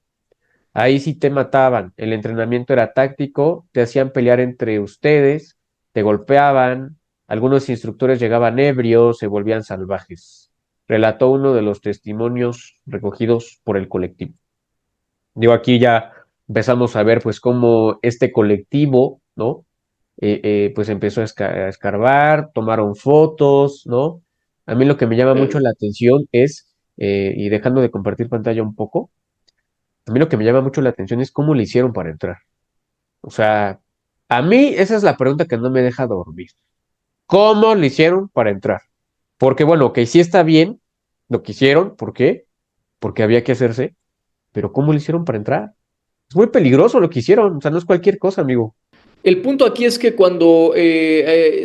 Ahí sí te mataban. El entrenamiento era táctico, te hacían pelear entre ustedes, te golpeaban, algunos instructores llegaban ebrios, se volvían salvajes. Relató uno de los testimonios recogidos por el colectivo. Digo, aquí ya empezamos a ver pues cómo este colectivo, ¿no? Pues empezó a escarbar, tomaron fotos, ¿no? A mí lo que me llama mucho Eh, la atención es, y dejando de compartir pantalla un poco, a mí lo que me llama mucho la atención es cómo le hicieron para entrar. O sea, a mí esa es la pregunta que no me deja dormir. ¿Cómo le hicieron para entrar? Porque bueno, que sí está bien lo que hicieron, ¿por qué? Porque había que hacerse, pero ¿cómo le hicieron para entrar? Es muy peligroso lo que hicieron, o sea, no es cualquier cosa, amigo. El punto aquí es que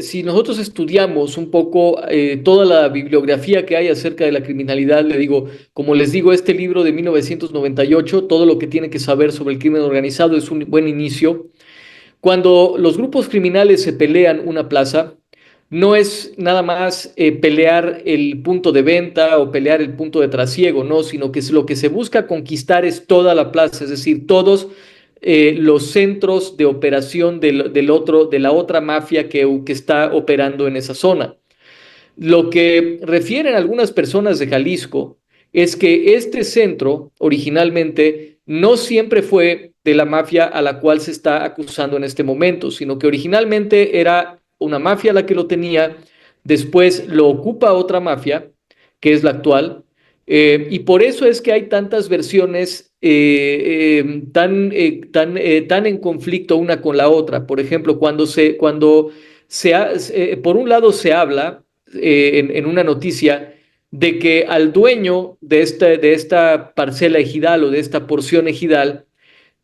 si nosotros estudiamos un poco toda la bibliografía que hay acerca de la criminalidad, le digo, como les digo, este libro de 1998, todo lo que tiene que saber sobre el crimen organizado es un buen inicio, Cuando los grupos criminales se pelean una plaza, no es nada más pelear el punto de venta o pelear el punto de trasiego, no, sino que lo que se busca conquistar es toda la plaza, es decir, todos los centros de operación de la otra mafia que está operando en esa zona. Lo que refieren algunas personas de Jalisco es que este centro originalmente no siempre fue de la mafia a la cual se está acusando en este momento, sino que originalmente era una mafia la que lo tenía, después lo ocupa otra mafia, que es la actual, y por eso es que hay tantas versiones tan en conflicto una con la otra. Por ejemplo, por un lado se habla en una noticia de que al dueño de esta parcela ejidal o de esta porción ejidal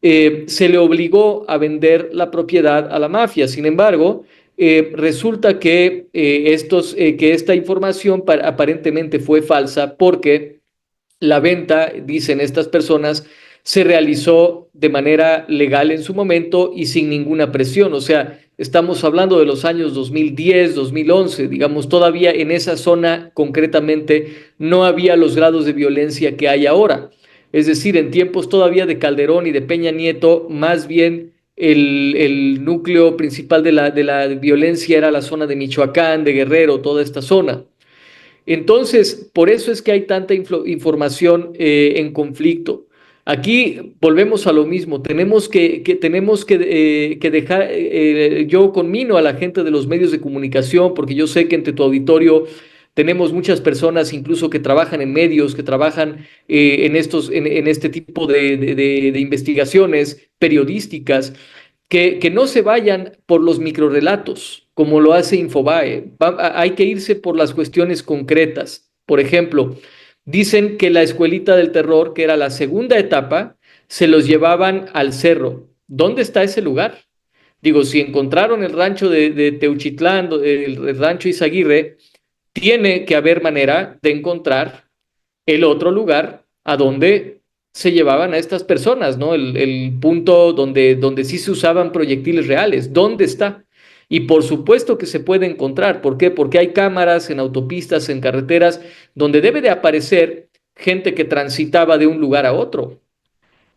se le obligó a vender la propiedad a la mafia. Sin embargo, resulta que esta información aparentemente fue falsa porque la venta, dicen estas personas, se realizó de manera legal en su momento y sin ninguna presión. O sea, estamos hablando de los años 2010, 2011, digamos, todavía en esa zona concretamente no había los grados de violencia que hay ahora. Es decir, en tiempos todavía de Calderón y de Peña Nieto, más bien el núcleo principal de la violencia era la zona de Michoacán, de Guerrero, toda esta zona. Entonces, por eso es que hay tanta información en conflicto. Aquí volvemos a lo mismo, tenemos que dejar, yo conmino a la gente de los medios de comunicación, porque yo sé que entre tu auditorio tenemos muchas personas incluso que trabajan en medios, que trabajan en este tipo de investigaciones periodísticas, que no se vayan por los microrelatos, como lo hace Infobae. Hay que irse por las cuestiones concretas. Por ejemplo, dicen que la escuelita del terror, que era la segunda etapa, se los llevaban al cerro. ¿Dónde está ese lugar? Digo, si encontraron el rancho de Teuchitlán, el rancho Izaguirre, tiene que haber manera de encontrar el otro lugar a donde se llevaban a estas personas, ¿no? El punto donde sí se usaban proyectiles reales. ¿Dónde está? Y por supuesto que se puede encontrar. ¿Por qué? Porque hay cámaras en autopistas, en carreteras, donde debe de aparecer gente que transitaba de un lugar a otro.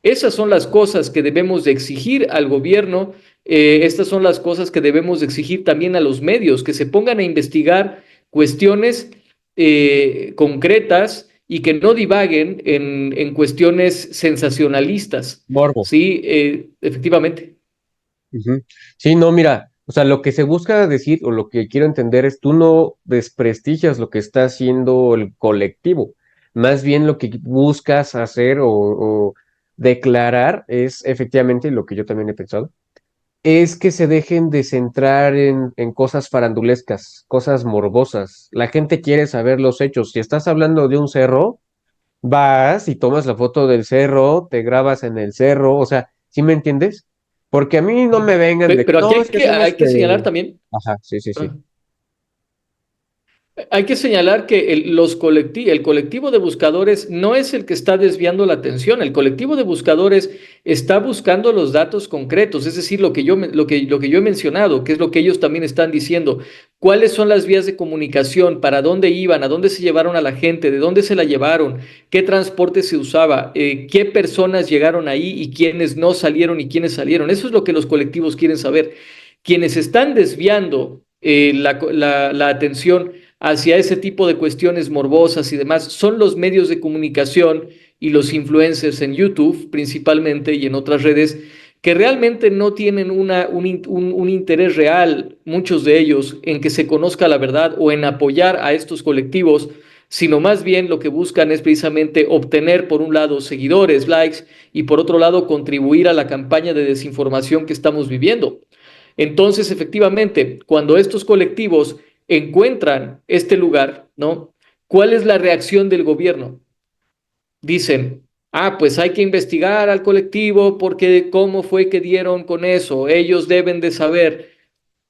Esas son las cosas que debemos de exigir al gobierno, estas son las cosas que debemos de exigir también a los medios, que se pongan a investigar cuestiones concretas y que no divaguen en cuestiones sensacionalistas. Morbo. Sí, efectivamente. Ujú. Sí, no, mira, o sea, lo que se busca decir o lo que quiero entender es tú no desprestigias lo que está haciendo el colectivo, más bien lo que buscas hacer o declarar es efectivamente lo que yo también he pensado, es que se dejen de centrar en cosas farandulescas, cosas morbosas. La gente quiere saber los hechos. Si estás hablando de un cerro, vas y tomas la foto del cerro, te grabas en el cerro, o sea, ¿sí me entiendes? Porque a mí no me vengan de que Pero aquí no, es que son hay que señalar también. Ajá, sí, sí, sí. Hay que señalar que el colectivo de buscadores no es el que está desviando la atención. El colectivo de buscadores está buscando los datos concretos, es decir, lo que yo he mencionado, que es lo que ellos también están diciendo. ¿Cuáles son las vías de comunicación? ¿Para dónde iban? ¿A dónde se llevaron a la gente? ¿De dónde se la llevaron? ¿Qué transporte se usaba? ¿Qué personas llegaron ahí y quiénes no salieron y quiénes salieron? Eso es lo que los colectivos quieren saber. Quienes están desviando la atención hacia ese tipo de cuestiones morbosas y demás son los medios de comunicación y los influencers en YouTube principalmente y en otras redes que realmente no tienen un interés real, muchos de ellos, en que se conozca la verdad o en apoyar a estos colectivos, sino más bien lo que buscan es precisamente obtener, por un lado, seguidores, likes, y por otro lado, contribuir a la campaña de desinformación que estamos viviendo. Entonces, efectivamente, cuando estos colectivos encuentran este lugar, ¿no? ¿Cuál es la reacción del gobierno? Dicen, pues hay que investigar al colectivo porque cómo fue que dieron con eso, ellos deben de saber.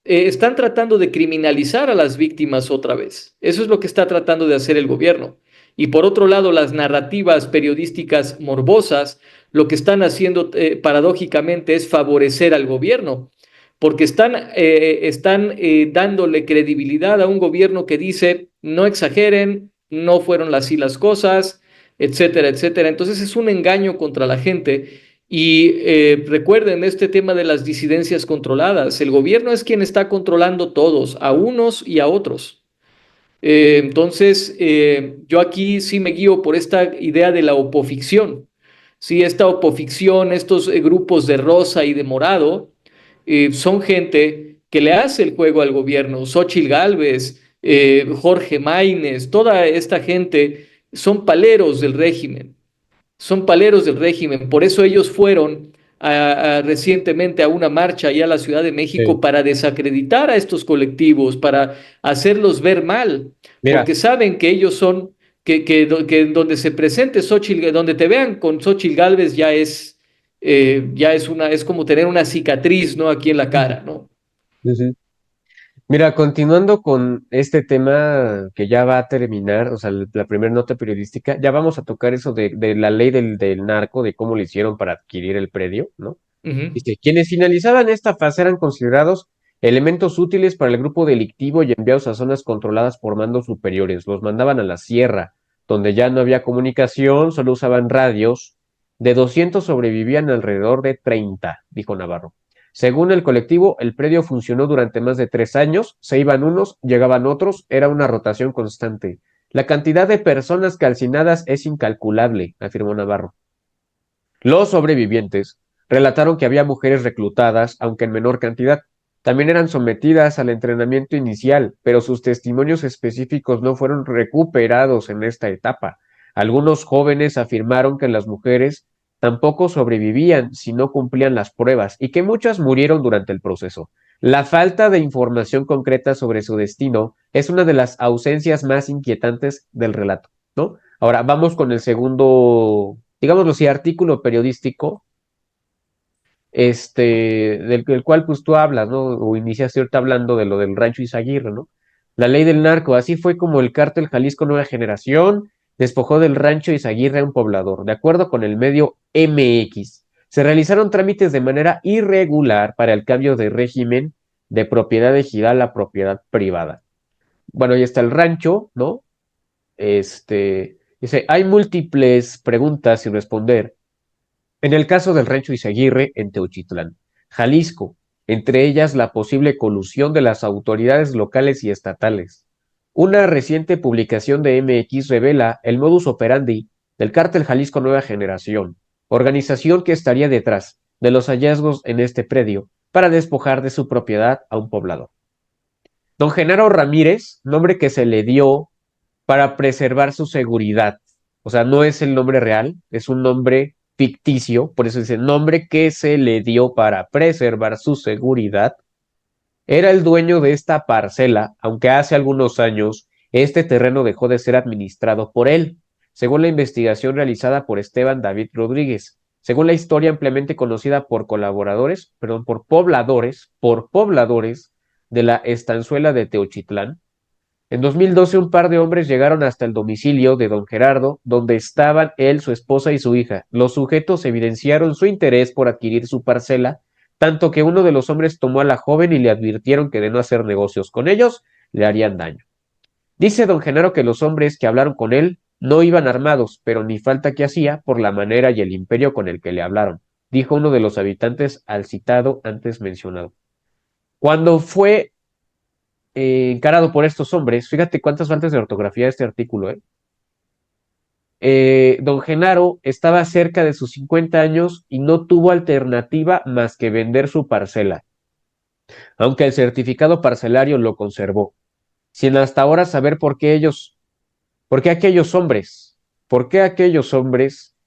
Están tratando de criminalizar a las víctimas otra vez. Eso es lo que está tratando de hacer el gobierno. Y por otro lado, las narrativas periodísticas morbosas, lo que están haciendo paradójicamente es favorecer al gobierno, porque están dándole credibilidad a un gobierno que dice, no exageren, no fueron así las cosas, etcétera, etcétera. Entonces es un engaño contra la gente. Y recuerden este tema de las disidencias controladas. El gobierno es quien está controlando todos, a unos y a otros. Entonces, yo aquí sí me guío por esta idea de la opoficción. Sí, esta opoficción, estos grupos de rosa y de morado, son gente que le hace el juego al gobierno. Xóchitl Gálvez, Jorge Maínez, toda esta gente son paleros del régimen, son paleros del régimen. Por eso ellos fueron recientemente a una marcha allá a la Ciudad de México Sí. para desacreditar a estos colectivos, para hacerlos ver mal, Mira, porque saben que ellos son, que donde se presente Xóchitl, donde te vean con Xóchitl Gálvez es como tener una cicatriz, ¿no? Aquí en la cara, ¿no? ujú. Mira, continuando con este tema que ya va a terminar, o sea, la primera nota periodística, ya vamos a tocar eso de la ley del narco, de cómo lo hicieron para adquirir el predio, ¿no? Ujú. Dice, quienes finalizaban esta fase eran considerados elementos útiles para el grupo delictivo y enviados a zonas controladas por mandos superiores. Los mandaban a la sierra, donde ya no había comunicación, solo usaban radios. De 200 sobrevivían alrededor de 30, dijo Navarro. Según el colectivo, el predio funcionó durante más de 3 años, se iban unos, llegaban otros, era una rotación constante. La cantidad de personas calcinadas es incalculable, afirmó Navarro. Los sobrevivientes relataron que había mujeres reclutadas, aunque en menor cantidad. También eran sometidas al entrenamiento inicial, pero sus testimonios específicos no fueron recuperados en esta etapa. Algunos jóvenes afirmaron que las mujeres tampoco sobrevivían si no cumplían las pruebas y que muchas murieron durante el proceso. La falta de información concreta sobre su destino es una de las ausencias más inquietantes del relato, ¿no? Ahora vamos con el segundo, digámoslo así, artículo periodístico, del cual pues tú hablas, ¿no? O iniciaste ahorita hablando de lo del Rancho Izaguirre, ¿no? La ley del narco, así fue como el cártel Jalisco Nueva Generación despojó del Rancho Izaguirre a un poblador. De acuerdo con el medio MX, se realizaron trámites de manera irregular para el cambio de régimen de propiedad ejidal a propiedad privada. Bueno, ahí está el rancho, ¿no? Dice, hay múltiples preguntas sin responder en el caso del Rancho Izaguirre en Teuchitlán, Jalisco, entre ellas la posible colusión de las autoridades locales y estatales. Una reciente publicación de MX revela el modus operandi del cártel Jalisco Nueva Generación, organización que estaría detrás de los hallazgos en este predio para despojar de su propiedad a un poblador. Don Genaro Ramírez, nombre que se le dio para preservar su seguridad. O sea, no es el nombre real, es un nombre ficticio, por eso dice nombre que se le dio para preservar su seguridad. Era el dueño de esta parcela, aunque hace algunos años este terreno dejó de ser administrado por él, según la investigación realizada por Esteban David Rodríguez. Según la historia ampliamente conocida por colaboradores, perdón, por pobladores de la estanzuela de Teochitlán, en 2012 un par de hombres llegaron hasta el domicilio de don Gerardo, donde estaban él, su esposa y su hija. Los sujetos evidenciaron su interés por adquirir su parcela, tanto que uno de los hombres tomó a la joven y le advirtieron que de no hacer negocios con ellos, le harían daño. Dice don Genaro que los hombres que hablaron con él no iban armados, pero ni falta que hacía por la manera y el imperio con el que le hablaron, dijo uno de los habitantes al citado antes mencionado. Cuando fue encarado por estos hombres, fíjate cuántas faltas de ortografía de este artículo, ¿eh? Don Genaro estaba cerca de sus 50 años y no tuvo alternativa más que vender su parcela, aunque el certificado parcelario lo conservó, sin hasta ahora saber por qué por qué aquellos hombres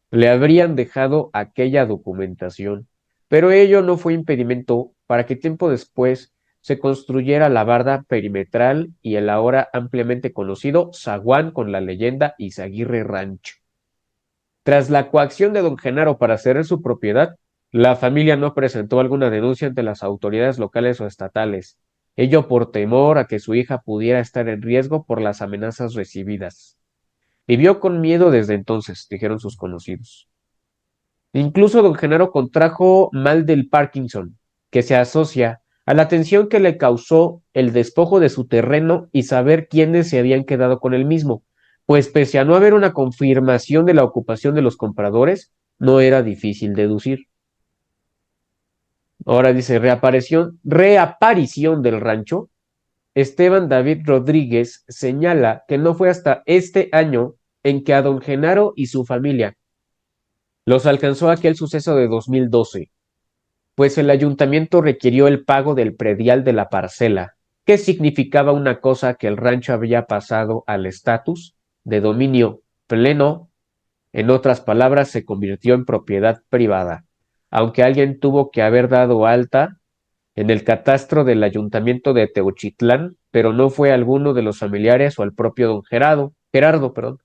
le habrían dejado aquella documentación. Pero ello no fue impedimento para que tiempo después se construyera la barda perimetral y el ahora ampliamente conocido zaguán con la leyenda Izaguirre Rancho. Tras la coacción de don Genaro para ceder su propiedad, la familia no presentó alguna denuncia ante las autoridades locales o estatales, ello por temor a que su hija pudiera estar en riesgo por las amenazas recibidas. Vivió con miedo desde entonces, dijeron sus conocidos. Incluso don Genaro contrajo mal del Parkinson, que se asocia a la tensión que le causó el despojo de su terreno y saber quiénes se habían quedado con el mismo, pues pese a no haber una confirmación de la ocupación de los compradores, no era difícil deducir. Ahora dice, reaparición del rancho. Esteban David Rodríguez señala que no fue hasta este año en que a don Genaro y su familia los alcanzó aquel suceso de 2012, pues el ayuntamiento requirió el pago del predial de la parcela, que significaba una cosa que el rancho había pasado al estatus de dominio pleno, en otras palabras, se convirtió en propiedad privada, aunque alguien tuvo que haber dado alta en el catastro del ayuntamiento de Teochitlán, pero no fue alguno de los familiares o el propio don Gerardo, perdón.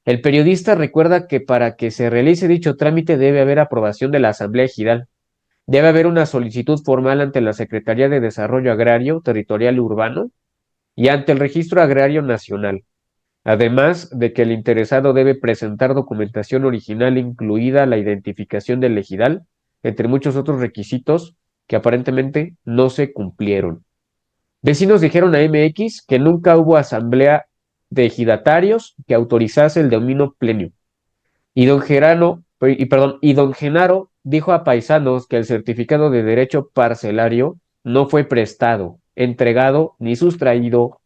El periodista recuerda que para que se realice dicho trámite debe haber aprobación de la Asamblea Ejidal. Debe haber una solicitud formal ante la Secretaría de Desarrollo Agrario, Territorial y Urbano y ante el Registro Agrario Nacional, además de que el interesado debe presentar documentación original incluida la identificación del ejidal, entre muchos otros requisitos que aparentemente no se cumplieron. Vecinos dijeron a MX que nunca hubo asamblea de ejidatarios que autorizase el dominio pleno. Y don Genaro dijo a paisanos que el certificado de derecho parcelario no fue prestado, entregado ni sustraído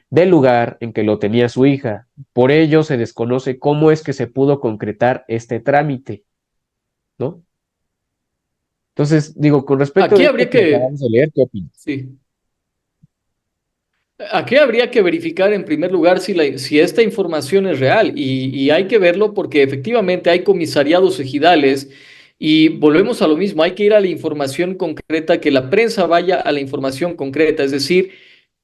del lugar en que lo tenía su hija. Por ello se desconoce cómo es que se pudo concretar este trámite, ¿no? Entonces, digo, con respecto a Aquí esto habría que que, acabamos de leer, ¿qué opinas? sí, aquí habría que verificar en primer lugar si esta información es real y hay que verlo porque efectivamente hay comisariados ejidales y volvemos a lo mismo, hay que ir a la información concreta, que la prensa vaya a la información concreta, es decir,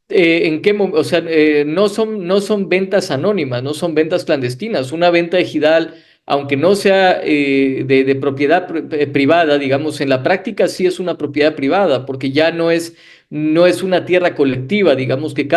en qué o sea, no son ventas anónimas, no son ventas clandestinas. Una venta ejidal, aunque no sea de propiedad privada, digamos, en la práctica sí es una propiedad privada, porque ya no es una tierra colectiva, digamos que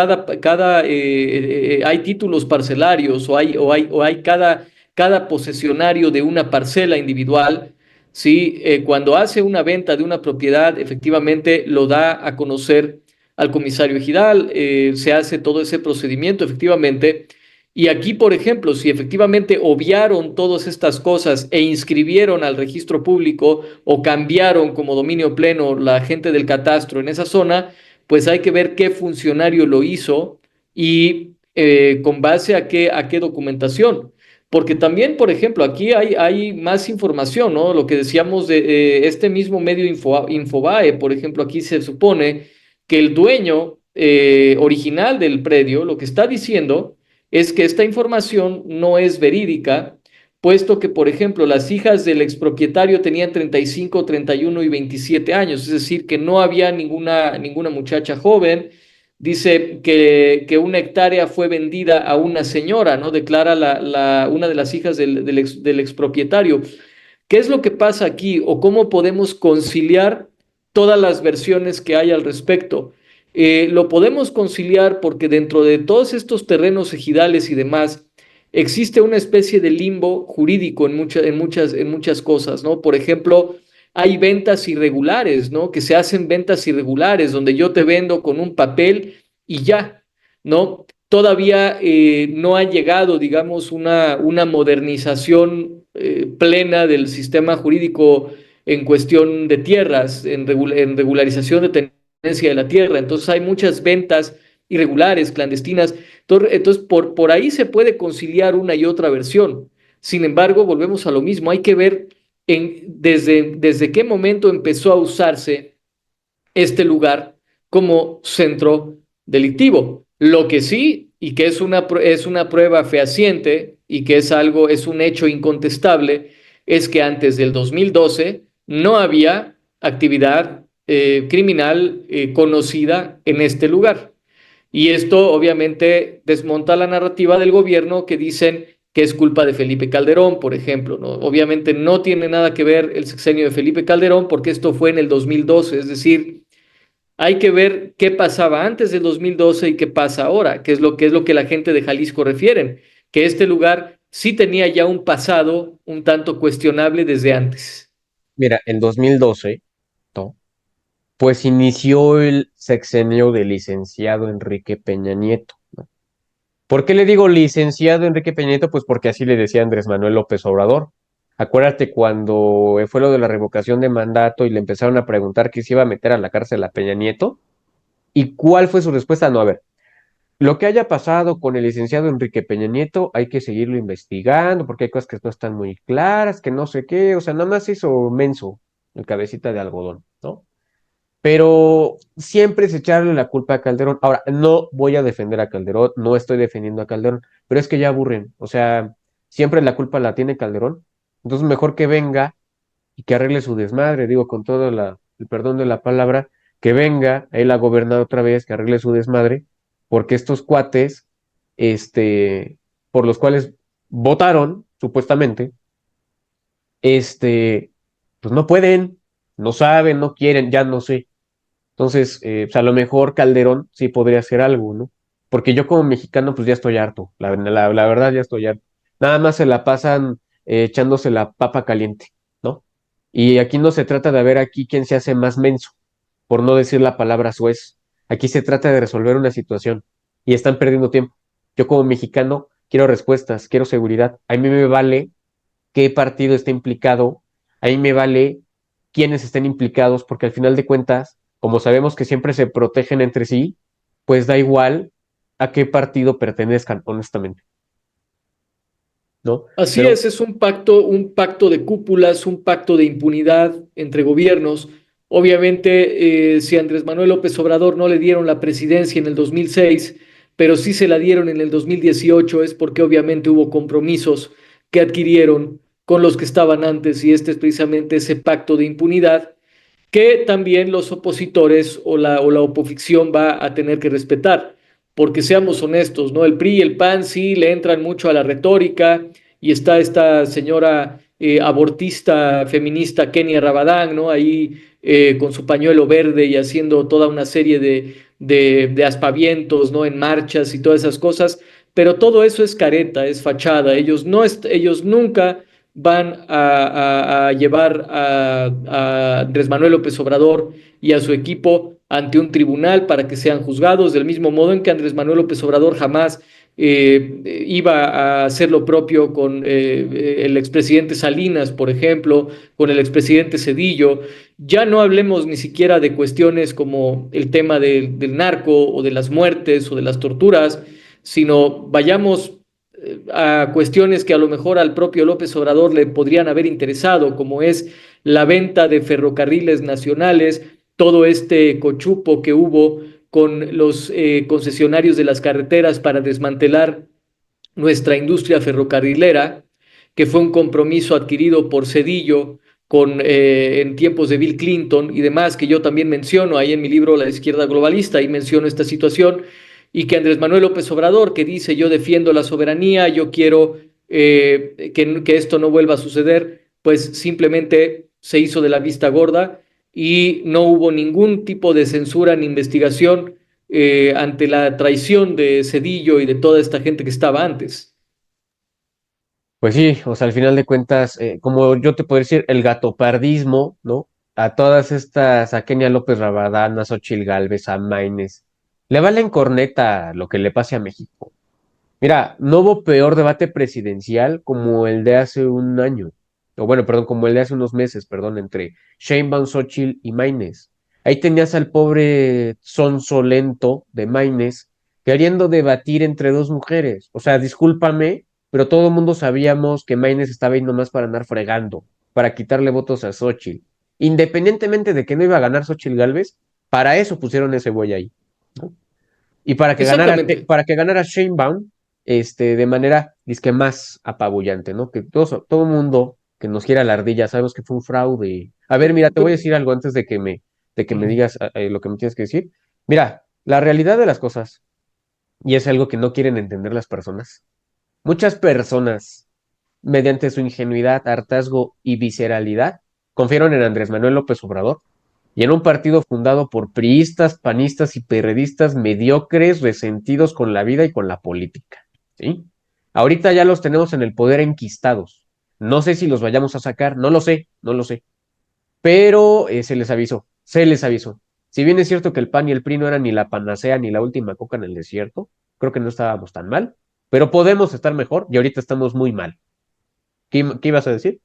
hay títulos parcelarios o hay cada posesionario de una parcela individual. Sí, cuando hace una venta de una propiedad, efectivamente lo da a conocer al comisario ejidal, se hace todo ese procedimiento efectivamente. Y aquí, por ejemplo, si efectivamente obviaron todas estas cosas e inscribieron al registro público o cambiaron como dominio pleno la gente del catastro en esa zona, pues hay que ver qué funcionario lo hizo y con base a qué documentación. Porque también, por ejemplo, aquí hay más información, ¿no? Lo que decíamos de este mismo medio Infobae, por ejemplo, aquí se supone que el dueño original del predio lo que está diciendo es que esta información no es verídica, puesto que, por ejemplo, las hijas del expropietario tenían 35, 31 y 27 años, es decir, que no había ninguna muchacha joven. Dice que una hectárea fue vendida a una señora, ¿no? Declara una de las hijas del expropietario. ¿Qué es lo que pasa aquí o cómo podemos conciliar todas las versiones que hay al respecto? Lo podemos conciliar porque dentro de todos estos terrenos ejidales y demás existe una especie de limbo jurídico en muchas cosas, ¿no? Por ejemplo, hay ventas irregulares, ¿no? Que se hacen ventas irregulares donde yo te vendo con un papel y ya, ¿no? Todavía no ha llegado, digamos, una modernización plena del sistema jurídico en cuestión de tierras, en regularización de tenencia de la tierra. Entonces hay muchas ventas irregulares, clandestinas. Entonces por ahí se puede conciliar una y otra versión. Sin embargo, volvemos a lo mismo. Hay que ver desde qué momento empezó a usarse este lugar como centro delictivo. Lo que sí, y que es una prueba fehaciente y que es un hecho incontestable, es que antes del 2012 no había actividad criminal conocida en este lugar. Y esto obviamente desmonta la narrativa del gobierno que dicen que es culpa de Felipe Calderón, por ejemplo, ¿no? Obviamente no tiene nada que ver el sexenio de Felipe Calderón porque esto fue en el 2012, es decir, hay que ver qué pasaba antes del 2012 y qué pasa ahora, que es lo que la gente de Jalisco refieren, que este lugar sí tenía ya un pasado un tanto cuestionable desde antes. Mira, en 2012, ¿no? pues inició el sexenio del licenciado Enrique Peña Nieto. ¿Por qué le digo licenciado Enrique Peña Nieto? Pues porque así le decía Andrés Manuel López Obrador. Acuérdate cuando fue lo de la revocación de mandato y le empezaron a preguntar que se iba a meter a la cárcel a Peña Nieto. ¿Y cuál fue su respuesta? No, a ver, lo que haya pasado con el licenciado Enrique Peña Nieto hay que seguirlo investigando porque hay cosas que no están muy claras, que no sé qué, o sea, nada más hizo menso el cabecita de algodón, ¿no? Pero siempre es echarle la culpa a Calderón. Ahora, no voy a defender a Calderón, no estoy defendiendo a Calderón, pero es que ya aburren. O sea, siempre la culpa la tiene Calderón. Entonces, mejor que venga y que arregle su desmadre, digo, con todo el perdón de la palabra, que venga él a gobernar otra vez, que arregle su desmadre, porque estos cuates, por los cuales votaron, supuestamente, este, pues no pueden, no saben, no quieren, ya no sé. Entonces, pues a lo mejor Calderón sí podría hacer algo, ¿no? Porque yo como mexicano, pues ya estoy harto, la verdad ya estoy harto. Nada más se la pasan echándose la papa caliente, ¿no? Y aquí no se trata de ver aquí quién se hace más menso, por no decir la palabra suez. Aquí se trata de resolver una situación y están perdiendo tiempo. Yo como mexicano quiero respuestas, quiero seguridad. A mí me vale qué partido está implicado, a mí me vale quiénes estén implicados, porque al final de cuentas, como sabemos que siempre se protegen entre sí, pues da igual a qué partido pertenezcan, honestamente, ¿no? Así Pero, es un pacto de cúpulas, un pacto de impunidad entre gobiernos. Obviamente, si a Andrés Manuel López Obrador no le dieron la presidencia en el 2006, pero sí se la dieron en el 2018, es porque obviamente hubo compromisos que adquirieron con los que estaban antes, y este es precisamente ese pacto de impunidad que también los opositores o la oposición va a tener que respetar, porque seamos honestos, ¿no? El PRI y el PAN sí le entran mucho a la retórica, y está esta señora abortista feminista Kenia Rabadán, ¿no? Ahí con su pañuelo verde y haciendo toda una serie de aspavientos, ¿no? En marchas y todas esas cosas, pero todo eso es careta, es fachada. Ellos nunca van a llevar a Andrés Manuel López Obrador y a su equipo ante un tribunal para que sean juzgados, del mismo modo en que Andrés Manuel López Obrador jamás iba a hacer lo propio con el expresidente Salinas, por ejemplo, con el expresidente Cedillo. Ya no hablemos ni siquiera de cuestiones como el tema del narco o de las muertes o de las torturas, sino vayamos a cuestiones que a lo mejor al propio López Obrador le podrían haber interesado, como es la venta de ferrocarriles nacionales, todo este cochupo que hubo con los concesionarios de las carreteras para desmantelar nuestra industria ferrocarrilera, que fue un compromiso adquirido por Cedillo en tiempos de Bill Clinton y demás, que yo también menciono ahí en mi libro La izquierda globalista, y menciono esta situación, y que Andrés Manuel López Obrador, que dice yo defiendo la soberanía, yo quiero que esto no vuelva a suceder, pues simplemente se hizo de la vista gorda y no hubo ningún tipo de censura ni investigación ante la traición de Cedillo y de toda esta gente que estaba antes. pues sí, o sea, al final de cuentas, como yo te puedo decir, el gatopardismo, ¿no? A todas estas, a Kenia López Rabadán, a Xochitl Gálvez, a Maines, le valen corneta lo que le pase a México. Mira, no hubo peor debate presidencial como el de hace un año, o bueno, perdón, como el de hace unos meses, perdón, entre Sheinbaum, Xochitl y Maines. Ahí tenías al pobre sonsolento de Maines queriendo debatir entre dos mujeres. O sea, discúlpame, pero todo el mundo sabíamos que Maines estaba ahí nomás para andar fregando, para quitarle votos a Xochitl. Independientemente de que no iba a ganar Xochitl Gálvez, para eso pusieron ese güey ahí, ¿no? Y Exactamente. para que ganara Sheinbaum, de manera, disque más apabullante, ¿no? Que todo mundo que nos quiera la ardilla, sabemos que fue un fraude. A ver, mira, te voy a decir algo antes de que me digas lo que me tienes que decir. Mira, la realidad de las cosas, y es algo que no quieren entender las personas. Muchas personas, mediante su ingenuidad, hartazgo y visceralidad, confiaron en Andrés Manuel López Obrador y en un partido fundado por priistas, panistas y perredistas mediocres, resentidos con la vida y con la política, ¿sí? Ahorita ya los tenemos en el poder enquistados. No sé si los vayamos a sacar, no lo sé, no lo sé. Pero se les avisó, se les avisó. Si bien es cierto que el PAN y el PRI no eran ni la panacea ni la última coca en el desierto, creo que no estábamos tan mal, pero podemos estar mejor y ahorita estamos muy mal. ¿Qué ibas a decir?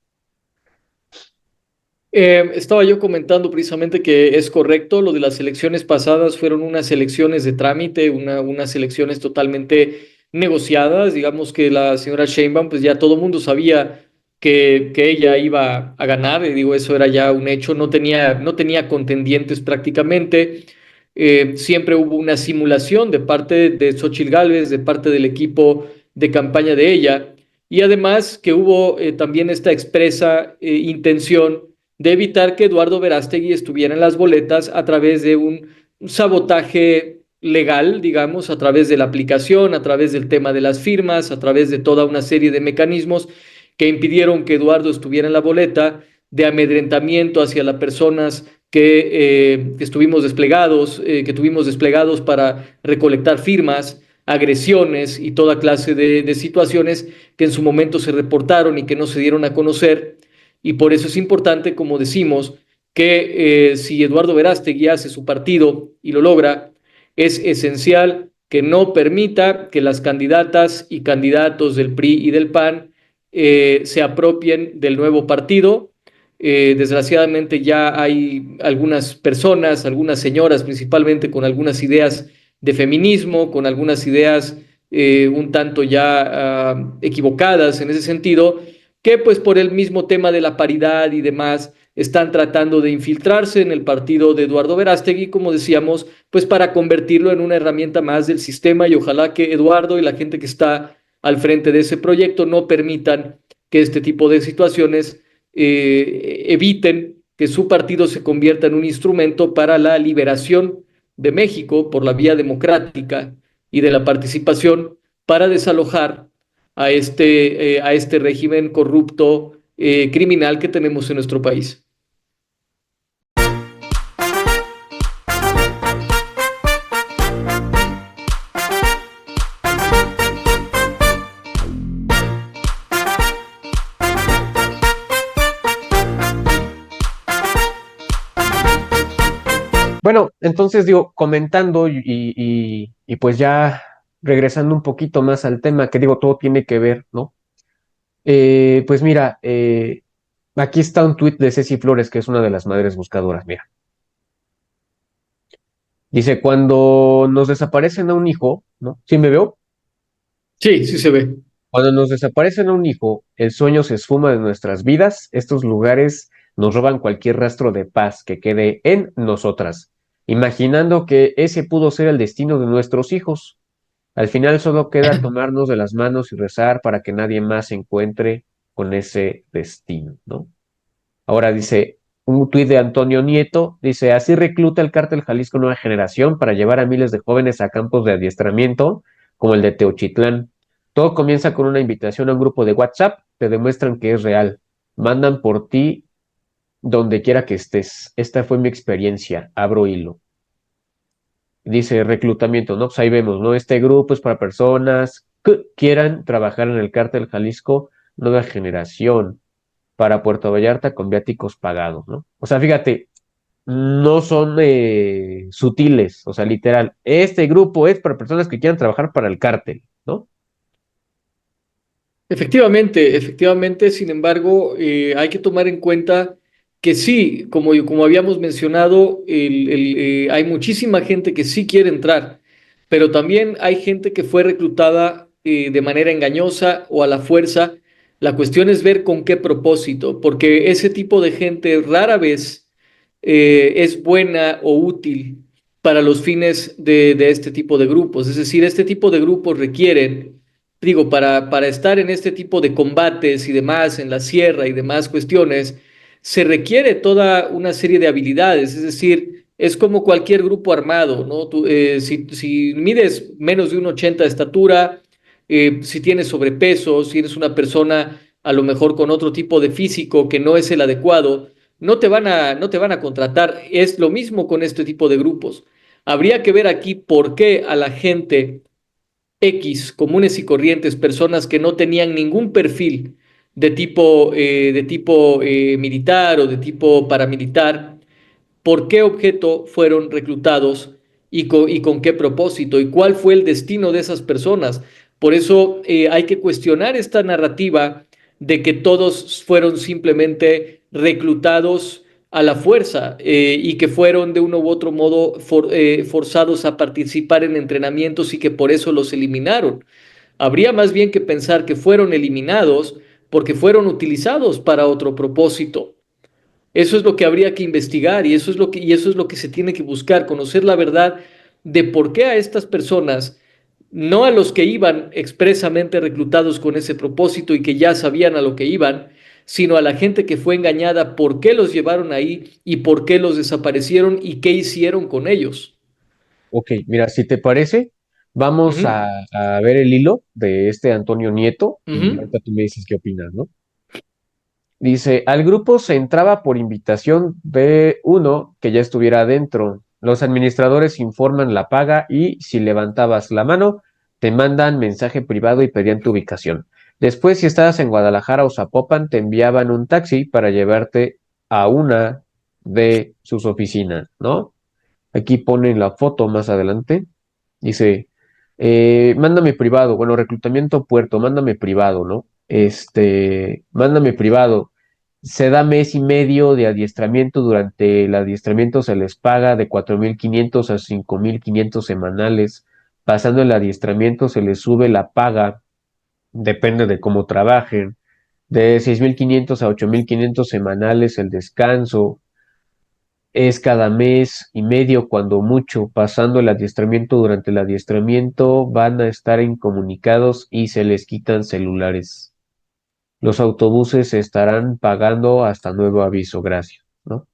Estaba yo comentando precisamente que es correcto, lo de las elecciones pasadas fueron unas elecciones de trámite, unas elecciones totalmente negociadas. Digamos que la señora Sheinbaum, pues ya todo el mundo sabía que ella iba a ganar, y digo, eso era ya un hecho, no tenía contendientes prácticamente. Siempre hubo una simulación de parte de Xóchitl Gálvez, de parte del equipo de campaña de ella, y además que hubo también esta expresa intención de evitar que Eduardo Verástegui estuviera en las boletas a través de un sabotaje legal, digamos, a través de la aplicación, a través del tema de las firmas, a través de toda una serie de mecanismos que impidieron que Eduardo estuviera en la boleta, de amedrentamiento hacia las personas que tuvimos desplegados para recolectar firmas, agresiones y toda clase de situaciones que en su momento se reportaron y que no se dieron a conocer. Y por eso es importante, como decimos, que si Eduardo Verástegui hace su partido y lo logra, es esencial que no permita que las candidatas y candidatos del PRI y del PAN se apropien del nuevo partido. Desgraciadamente ya hay algunas personas, algunas señoras principalmente, con algunas ideas de feminismo, con algunas ideas un tanto ya equivocadas en ese sentido, que pues por el mismo tema de la paridad y demás están tratando de infiltrarse en el partido de Eduardo Verástegui, como decíamos, pues para convertirlo en una herramienta más del sistema, y ojalá que Eduardo y la gente que está al frente de ese proyecto no permitan que este tipo de situaciones eviten que su partido se convierta en un instrumento para la liberación de México por la vía democrática y de la participación, para desalojar a este régimen corrupto, criminal que tenemos en nuestro país. Bueno, entonces digo, comentando y pues ya regresando un poquito más al tema, que digo, todo tiene que ver, ¿no? Pues mira, aquí está un tuit de Ceci Flores, que es una de las madres buscadoras, mira. Dice, cuando nos desaparecen a un hijo, ¿no? ¿Sí me veo? Sí, sí se ve. Cuando nos desaparecen a un hijo, el sueño se esfuma de nuestras vidas. Estos lugares nos roban cualquier rastro de paz que quede en nosotras, imaginando que ese pudo ser el destino de nuestros hijos. Al final solo queda tomarnos de las manos y rezar para que nadie más se encuentre con ese destino, ¿no? Ahora dice, un tuit de Antonio Nieto, dice, así recluta el cártel Jalisco Nueva Generación para llevar a miles de jóvenes a campos de adiestramiento como el de Teochitlán. Todo comienza con una invitación a un grupo de WhatsApp, te demuestran que es real. Mandan por ti donde quiera que estés. Esta fue mi experiencia, abro hilo. Dice reclutamiento, ¿no? Pues ahí vemos, ¿no? Este grupo es para personas que quieran trabajar en el cártel Jalisco Nueva Generación para Puerto Vallarta con viáticos pagados, ¿no? O sea, fíjate, no son sutiles, o sea, literal. Este grupo es para personas que quieran trabajar para el cártel, ¿no? Efectivamente, efectivamente, sin embargo, hay que tomar en cuenta que sí, como habíamos mencionado, hay muchísima gente que sí quiere entrar, pero también hay gente que fue reclutada de manera engañosa o a la fuerza. La cuestión es ver con qué propósito, porque ese tipo de gente rara vez es buena o útil para los fines de este tipo de grupos. Es decir, este tipo de grupos requieren, digo, para estar en este tipo de combates y demás, en la sierra y demás cuestiones, se requiere toda una serie de habilidades. Es decir, es como cualquier grupo armado, ¿no? Si mides menos de 1,80 de estatura, si tienes sobrepeso, si eres una persona a lo mejor con otro tipo de físico que no es el adecuado, no te van a contratar. Es lo mismo con este tipo de grupos. Habría que ver aquí por qué a la gente X, comunes y corrientes, personas que no tenían ningún perfil de tipo militar o de tipo paramilitar, por qué objeto fueron reclutados y con qué propósito y cuál fue el destino de esas personas. Por eso hay que cuestionar esta narrativa de que todos fueron simplemente reclutados a la fuerza y que fueron de uno u otro modo forzados a participar en entrenamientos y que por eso los eliminaron. Habría más bien que pensar que fueron eliminados porque fueron utilizados para otro propósito. Eso es lo que habría que investigar y eso es lo que se tiene que buscar, conocer la verdad de por qué a estas personas, no a los que iban expresamente reclutados con ese propósito y que ya sabían a lo que iban, sino a la gente que fue engañada, por qué los llevaron ahí y por qué los desaparecieron y qué hicieron con ellos. Ok, mira, si te parece, vamos Ujú, a ver el hilo de este Antonio Nieto y ujú. ahorita tú me dices qué opinas, ¿no? Dice, al grupo se entraba por invitación de uno que ya estuviera adentro. Los administradores informan la paga y si levantabas la mano, te mandan mensaje privado y pedían tu ubicación. Después, si estabas en Guadalajara o Zapopan, te enviaban un taxi para llevarte a una de sus oficinas, ¿no? Aquí ponen la foto más adelante. Dice, mándame privado, bueno, reclutamiento puerto, mándame privado, ¿no? Mándame privado. Se da mes y medio de adiestramiento. Durante el adiestramiento se les paga de 4,500 a 5,500 semanales. Pasando el adiestramiento se les sube la paga, depende de cómo trabajen, de 6,500 a 8,500 semanales el descanso. Es cada mes y medio, cuando mucho. Pasando el adiestramiento, durante el adiestramiento van a estar incomunicados y se les quitan celulares. Los autobuses se estarán pagando hasta nuevo aviso, gracias, ¿no?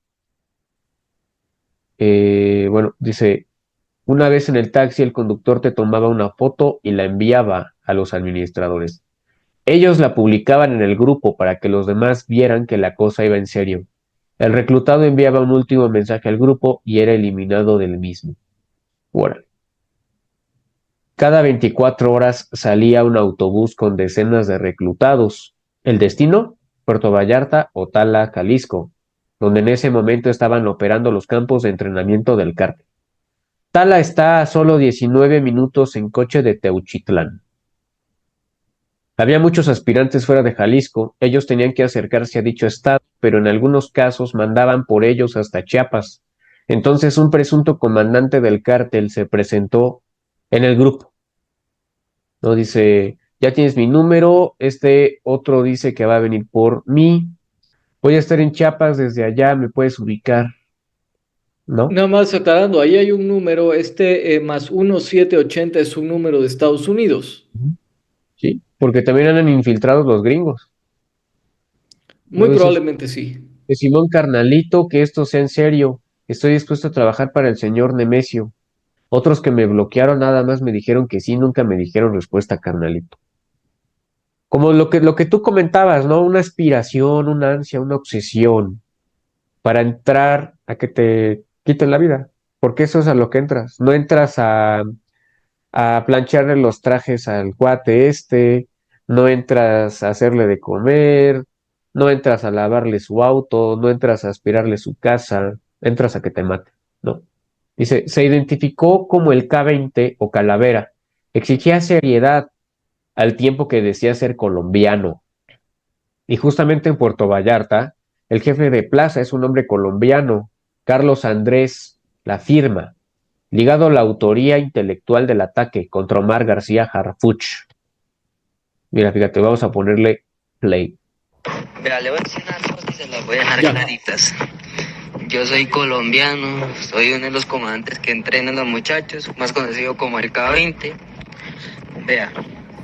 Bueno, dice, una vez en el taxi el conductor te tomaba una foto y la enviaba a los administradores. Ellos la publicaban en el grupo para que los demás vieran que la cosa iba en serio. El reclutado enviaba un último mensaje al grupo y era eliminado del mismo. Órale. Cada 24 horas salía un autobús con decenas de reclutados. El destino, Puerto Vallarta o Tala, Jalisco, donde en ese momento estaban operando los campos de entrenamiento del cártel. Tala está a solo 19 minutos en coche de Teuchitlán. Había muchos aspirantes fuera de Jalisco. Ellos tenían que acercarse a dicho estado, pero en algunos casos mandaban por ellos hasta Chiapas. Entonces un presunto comandante del cártel se presentó en el grupo, ¿no? Dice, ya tienes mi número, este otro dice que va a venir por mí, voy a estar en Chiapas, desde allá me puedes ubicar, ¿no? Nada más aclarando, ahí hay un número, más 1780 es un número de Estados Unidos. Ujú. Sí, porque también andan infiltrados los gringos, ¿no? Muy Dice probablemente sí. que Simón carnalito, que esto sea en serio, estoy dispuesto a trabajar para el señor Nemesio. Otros que me bloquearon nada más me dijeron que sí, nunca me dijeron respuesta, carnalito. Como lo que tú comentabas, ¿no? Una aspiración, una ansia, una obsesión para entrar a que te quiten la vida, porque eso es a lo que entras. No entras a plancharle los trajes al cuate no entras a hacerle de comer, no entras a lavarle su auto, no entras a aspirarle su casa, entras a que te mate, ¿no? Dice, se identificó como el K-20 o Calavera. Exigía seriedad al tiempo que decía ser colombiano. Y justamente en Puerto Vallarta, el jefe de plaza es un hombre colombiano, Carlos Andrés La Firma, ligado a la autoría intelectual del ataque contra Omar García Harfuch. Mira, fíjate, vamos a ponerle play. Vea, le voy a decir unas cosas y se las voy a dejar Ya. claritas. Yo soy colombiano, soy uno de los comandantes que entrenan a los muchachos, más conocido como el K-20. Vea,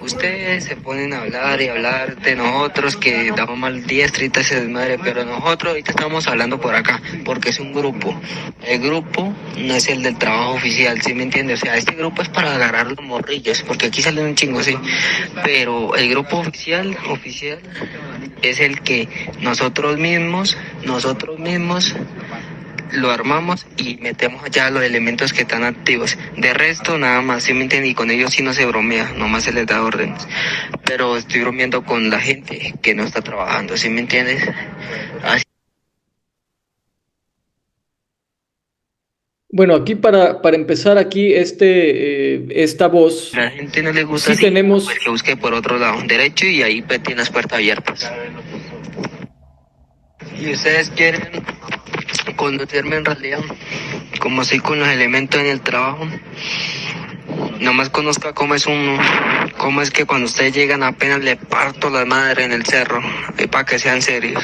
ustedes se ponen a hablar y hablar de nosotros que damos mal diestra y se desmadre, pero nosotros ahorita estamos hablando por acá, porque es un grupo. El grupo no es el del trabajo oficial, ¿sí me entiendes? O sea, este grupo es para agarrar los morrillos, porque aquí salen un chingo, sí. Pero el grupo oficial, es el que nosotros mismos lo armamos y metemos allá los elementos que están activos. De resto, nada más, ¿sí me entienden? Y con ellos sí no se bromea, nomás se les da órdenes. Pero estoy bromeando con la gente que no está trabajando, ¿sí me entiendes? Así Bueno, aquí para empezar aquí, esta A voz, la gente no le gusta sí así, pues tenemos, que busque por otro lado, derecho y ahí pues tiene las puertas abiertas. Y ustedes quieren conocerme en realidad, como soy con los elementos en el trabajo, nomás conozca cómo es uno, cómo es que cuando ustedes llegan apenas le parto la madre en el cerro, para que sean serios.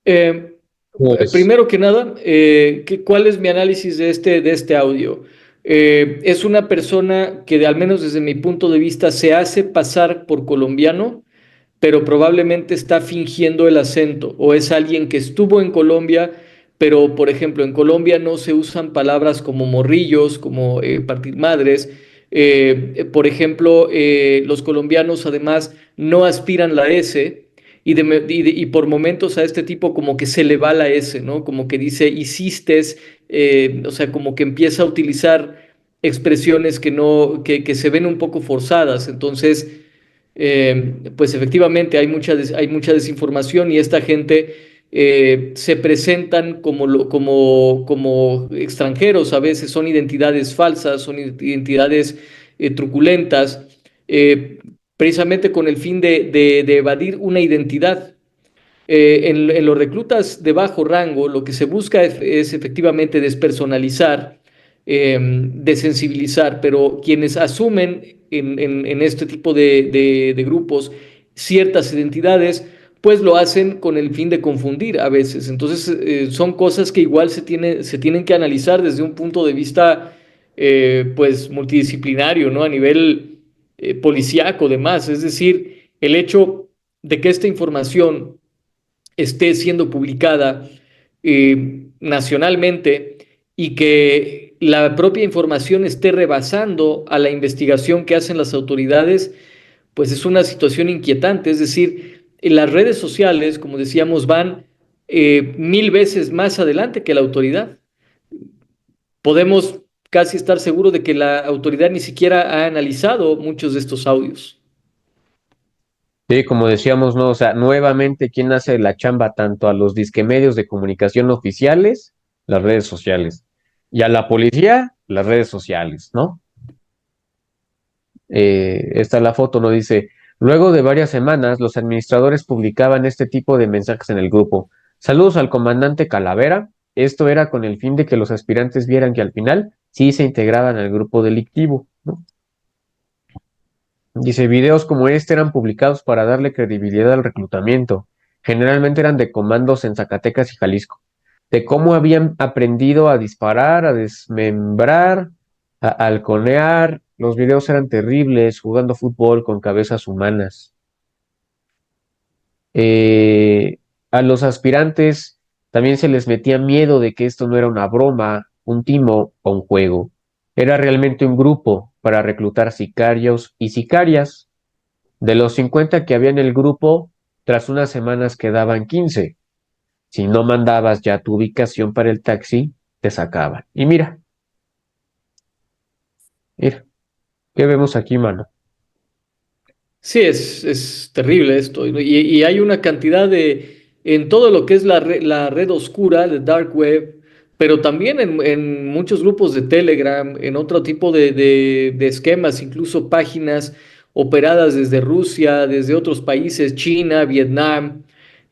eh, Pues, primero que nada, ¿cuál es mi análisis de este audio? Es una persona que, al menos desde mi punto de vista, se hace pasar por colombiano, pero probablemente está fingiendo el acento, o es alguien que estuvo en Colombia, pero por ejemplo en Colombia no se usan palabras como morrillos, como partir madres. Por ejemplo, los colombianos además no aspiran la S. Y por momentos a este tipo como que se le va la S, ¿no? Como que dice hiciste, o sea, como que empieza a utilizar expresiones que no, que se ven un poco forzadas. Entonces, pues efectivamente hay mucha desinformación y esta gente se presentan como extranjeros, a veces son identidades falsas, son identidades truculentas, eh, precisamente con el fin de evadir una identidad. En los reclutas de bajo rango, lo que se busca es efectivamente despersonalizar, desensibilizar, pero quienes asumen en este tipo de grupos ciertas identidades, pues lo hacen con el fin de confundir a veces. Entonces, son cosas que igual se tienen que analizar desde un punto de vista, pues, multidisciplinario, ¿no? A nivel policíaco, demás. Es decir, el hecho de que esta información esté siendo publicada nacionalmente y que la propia información esté rebasando a la investigación que hacen las autoridades, pues es una situación inquietante. Es decir, en las redes sociales, como decíamos, van mil veces más adelante que la autoridad. Podemos casi estar seguros de que la autoridad ni siquiera ha analizado muchos de estos audios. Sí, como decíamos, ¿no? O sea, nuevamente, ¿quién hace la chamba tanto a los disque medios de comunicación oficiales, las redes sociales, y a la policía, las redes sociales, ¿no? Esta es la foto, ¿no? Dice, luego de varias semanas, los administradores publicaban este tipo de mensajes en el grupo. Saludos al comandante Calavera. Esto era con el fin de que los aspirantes vieran que al final sí se integraban al grupo delictivo, ¿no? Dice, videos como este eran publicados para darle credibilidad al reclutamiento. Generalmente eran de comandos en Zacatecas y Jalisco, de cómo habían aprendido a disparar, a desmembrar, a halconear. Los videos eran terribles, jugando fútbol con cabezas humanas. Eh, a los aspirantes también se les metía miedo de que esto no era una broma, un timo o un juego. Era realmente un grupo para reclutar sicarios y sicarias. De los 50 que había en el grupo, tras unas semanas quedaban 15. Si no mandabas ya tu ubicación para el taxi, te sacaban. Y mira, mira, ¿qué vemos aquí, mano? Sí, es terrible esto. Y hay una cantidad en todo lo que es la red oscura, el dark web, pero también en muchos grupos de Telegram, en otro tipo de esquemas, incluso páginas operadas desde Rusia, desde otros países, China, Vietnam.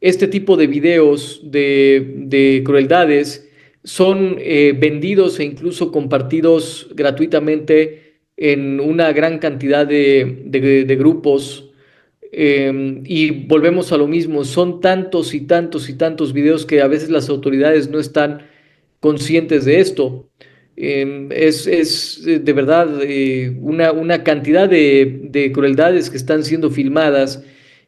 Este tipo de videos de crueldades son vendidos e incluso compartidos gratuitamente en una gran cantidad de grupos. Y volvemos a lo mismo, son tantos y tantos y tantos videos que a veces las autoridades no están conscientes de esto. De verdad una cantidad de crueldades que están siendo filmadas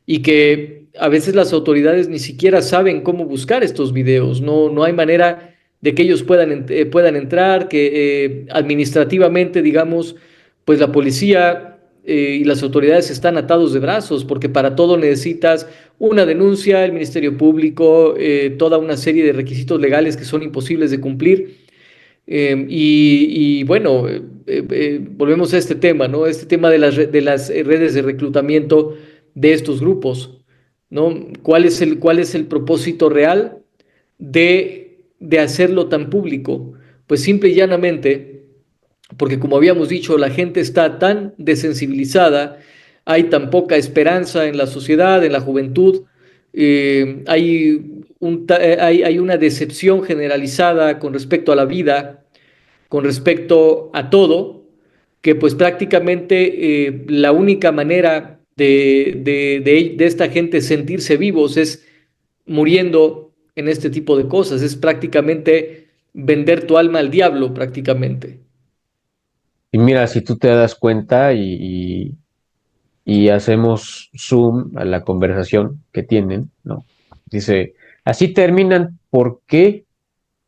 y que a veces las autoridades ni siquiera saben cómo buscar estos videos. No hay manera de que ellos puedan entrar, que administrativamente, digamos, pues la policía y las autoridades están atados de brazos, porque para todo necesitas una denuncia, el Ministerio Público, toda una serie de requisitos legales que son imposibles de cumplir. Y bueno, volvemos a este tema, ¿no? Este tema de las redes de reclutamiento de estos grupos, ¿no? ¿Cuál es el propósito real? de hacerlo tan público? Pues simple y llanamente, porque como habíamos dicho, la gente está tan desensibilizada, hay tan poca esperanza en la sociedad, en la juventud, hay una decepción generalizada con respecto a la vida, con respecto a todo, que pues prácticamente la única manera de esta gente sentirse vivos es muriendo en este tipo de cosas, es prácticamente vender tu alma al diablo prácticamente. Y mira, si tú te das cuenta y hacemos zoom a la conversación que tienen, ¿no? Dice, así terminan porque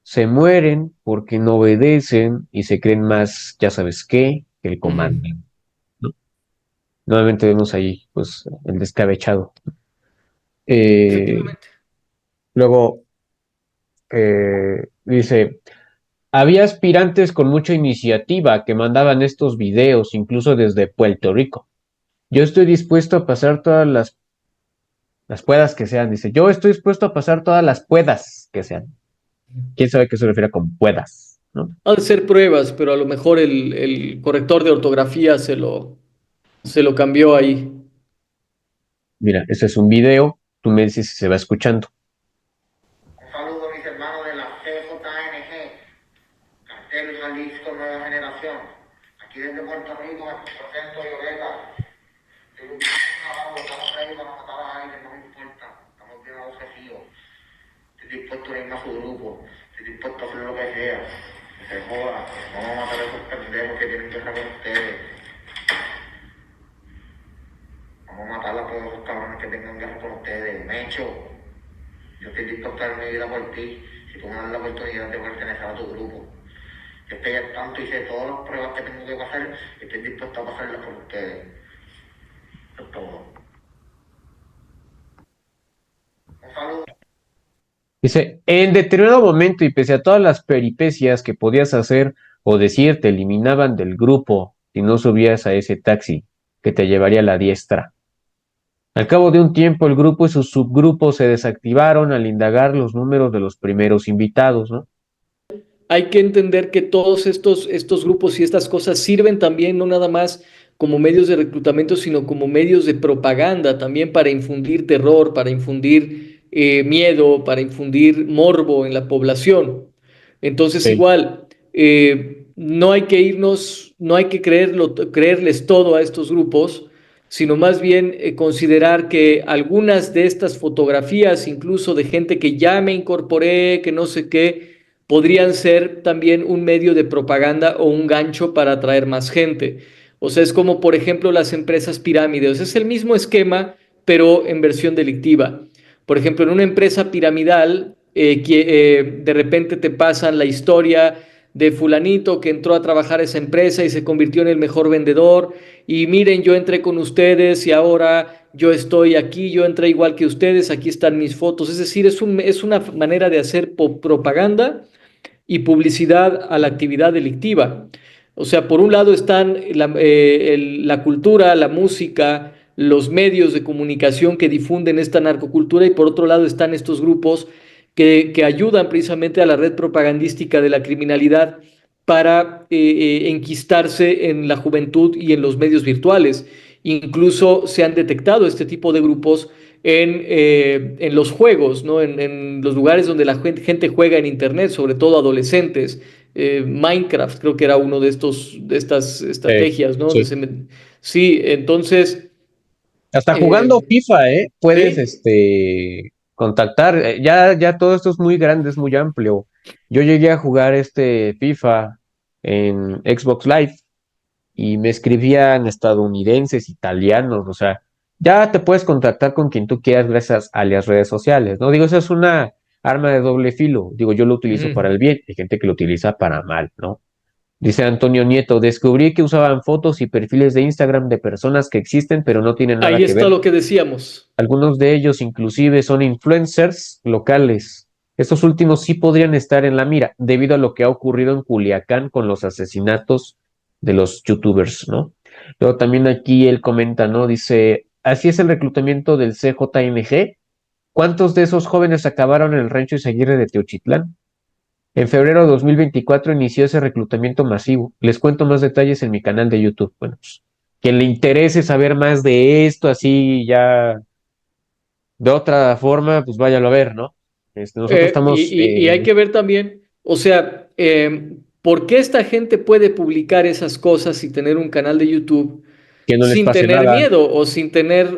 se mueren, porque no obedecen y se creen más, ya sabes qué, que el Ujú. comando, ¿no? Nuevamente vemos ahí, pues, el descabechado. Eh, Efectivamente. luego, dice, había aspirantes con mucha iniciativa que mandaban estos videos, incluso desde Puerto Rico. Yo estoy dispuesto a pasar todas las puedas que sean, dice. Yo estoy dispuesto a pasar todas las puedas que sean. ¿Quién sabe qué se refiere con puedas? ¿No? Han de ser pruebas, pero a lo mejor el corrector de ortografía se lo cambió ahí. Mira, ese es un video, tú me dices si se va escuchando. Un saludo a mis hermanos de la CJNG, Cartel Jalisco Nueva Generación. Aquí desde Puerto Rico me presento Violeta. Estoy buscando un trabajo, estamos ready para matar a alguien, no me importa. Estamos bien a los desafíos. Estoy dispuesto a irme a su grupo. Estoy dispuesto a hacer lo que sea. Que se joda. No vamos a matar a esos pendejos que tienen guerra con ustedes. Vamos a matar a todos esos cabrones que tengan guerra con ustedes. Mecho. Yo estoy dispuesto a dar mi vida por ti, si tú me das la oportunidad de pertenecer a tu grupo. Yo estoy al tanto y sé todas las pruebas que tengo que pasar y estoy dispuesto a pasarlas por ustedes. Eso es todo. Un saludo. Dice, en determinado momento y pese a todas las peripecias que podías hacer o decir, te eliminaban del grupo si no subías a ese taxi que te llevaría a la diestra. Al cabo de un tiempo, el grupo y sus subgrupos se desactivaron al indagar los números de los primeros invitados, ¿no? Hay que entender que todos estos grupos y estas cosas sirven también no nada más como medios de reclutamiento, sino como medios de propaganda, también para infundir terror, para infundir miedo, para infundir morbo en la población. Entonces, Sí. igual, no hay que irnos, no hay que creerles todo a estos grupos, sino más bien considerar que algunas de estas fotografías, incluso de gente que ya me incorporé, que no sé qué, podrían ser también un medio de propaganda o un gancho para atraer más gente. O sea, es como por ejemplo las empresas pirámides. Es el mismo esquema, pero en versión delictiva. Por ejemplo, en una empresa piramidal, de repente te pasan la historia de fulanito que entró a trabajar a esa empresa y se convirtió en el mejor vendedor. Y miren, yo entré con ustedes y ahora yo estoy aquí, yo entré igual que ustedes, aquí están mis fotos. Es decir, es una manera de hacer propaganda y publicidad a la actividad delictiva. O sea, por un lado están la cultura, la música, los medios de comunicación que difunden esta narcocultura y por otro lado están estos grupos que ayudan precisamente a la red propagandística de la criminalidad para enquistarse en la juventud y en los medios virtuales. Incluso se han detectado este tipo de grupos en los juegos, ¿no? En los lugares donde la gente juega en Internet, sobre todo adolescentes. Minecraft creo que era uno de estas estrategias, ¿no? Sí. Sí, entonces, Hasta jugando eh, FIFA, puedes sí, contactar. Ya todo esto es muy grande, es muy amplio. Yo llegué a jugar este FIFA en Xbox Live y me escribían estadounidenses, italianos, o sea, ya te puedes contactar con quien tú quieras gracias a las redes sociales, ¿no? Digo, eso es una arma de doble filo. Digo, yo lo utilizo para ujú. el bien, hay gente que lo utiliza para mal, ¿no? Dice Antonio Nieto, descubrí que usaban fotos y perfiles de Instagram de personas que existen pero no tienen nada Ahí que está ver. lo que decíamos. Algunos de ellos inclusive son influencers locales. Estos últimos sí podrían estar en la mira debido a lo que ha ocurrido en Culiacán con los asesinatos de los youtubers, ¿no? Luego también aquí él comenta, ¿no? Dice, así es el reclutamiento del CJNG. ¿Cuántos de esos jóvenes acabaron en el rancho Izaguirre de Teochitlán? En febrero de 2024 inició ese reclutamiento masivo. Les cuento más detalles en mi canal de YouTube. Bueno, pues, quien le interese saber más de esto, así ya de otra forma, pues váyalo a ver, ¿no? Nosotros estamos, Y hay que ver también, o sea, ¿por qué esta gente puede publicar esas cosas y tener un canal de YouTube que no les sin pase tener nada. miedo o sin tener,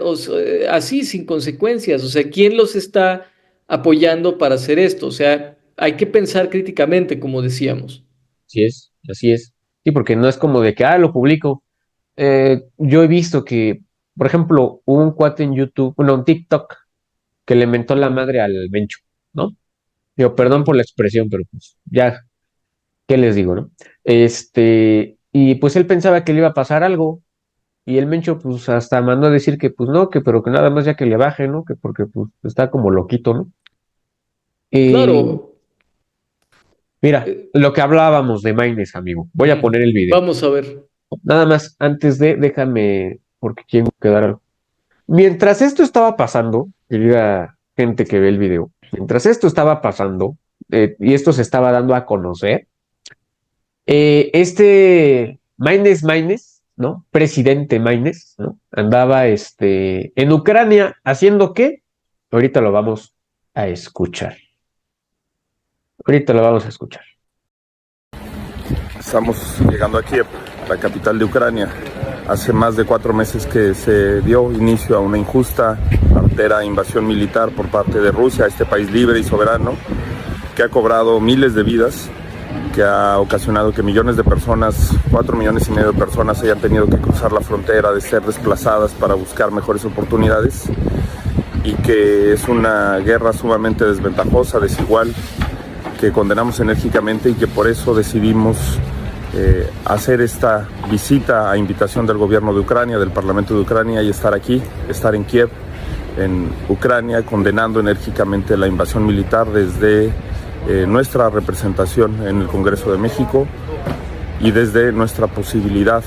así, sin consecuencias? O sea, ¿quién los está apoyando para hacer esto? O sea, hay que pensar críticamente, como decíamos. Así es, así es. Sí, porque no es como de que, lo publico. Yo he visto que, por ejemplo, hubo un cuate en YouTube, bueno, un TikTok, que le mentó la madre al Mencho, ¿no? Digo, perdón por Ujú. la expresión, pero pues ya, ¿qué les digo, no? Y pues él pensaba que le iba a pasar algo, y el Mencho, pues hasta mandó a decir que, pues no, que pero que nada más ya que le baje, ¿no? Que porque, pues, está como loquito, ¿no? Y Claro, mira, eh, lo que hablábamos de Maines, amigo, voy a ujú. poner el video. Vamos a ver. Nada más, antes de, déjame, porque quiero quedar algo. Mientras esto estaba pasando, querida gente que ve el video, mientras esto estaba pasando, y esto se estaba dando a conocer, Maines, ¿no? Presidente Maines, ¿no? Andaba en Ucrania haciendo qué? Ahorita lo vamos a escuchar. Ahorita lo vamos a escuchar. Estamos llegando a Kiev, la capital de Ucrania. Hace más de 4 meses que se dio inicio a una injusta, artera invasión militar por parte de Rusia a este país libre y soberano, que ha cobrado miles de vidas, que ha ocasionado que millones de personas, 4,5 millones de personas, hayan tenido que cruzar la frontera, de ser desplazadas para buscar mejores oportunidades, y que es una guerra sumamente desventajosa, desigual, que condenamos enérgicamente y que por eso decidimos hacer esta visita a invitación del gobierno de Ucrania, del Parlamento de Ucrania, y estar aquí, estar en Kiev, en Ucrania, condenando enérgicamente la invasión militar desde nuestra representación en el Congreso de México y desde nuestra posibilidad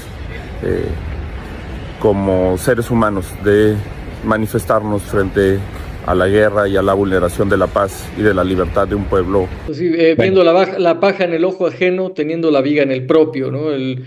como seres humanos de manifestarnos frente a la guerra y a la vulneración de la paz y de la libertad de un pueblo. Pues sí, Bueno, viendo la paja en el ojo ajeno, teniendo la viga en el propio, ¿no? El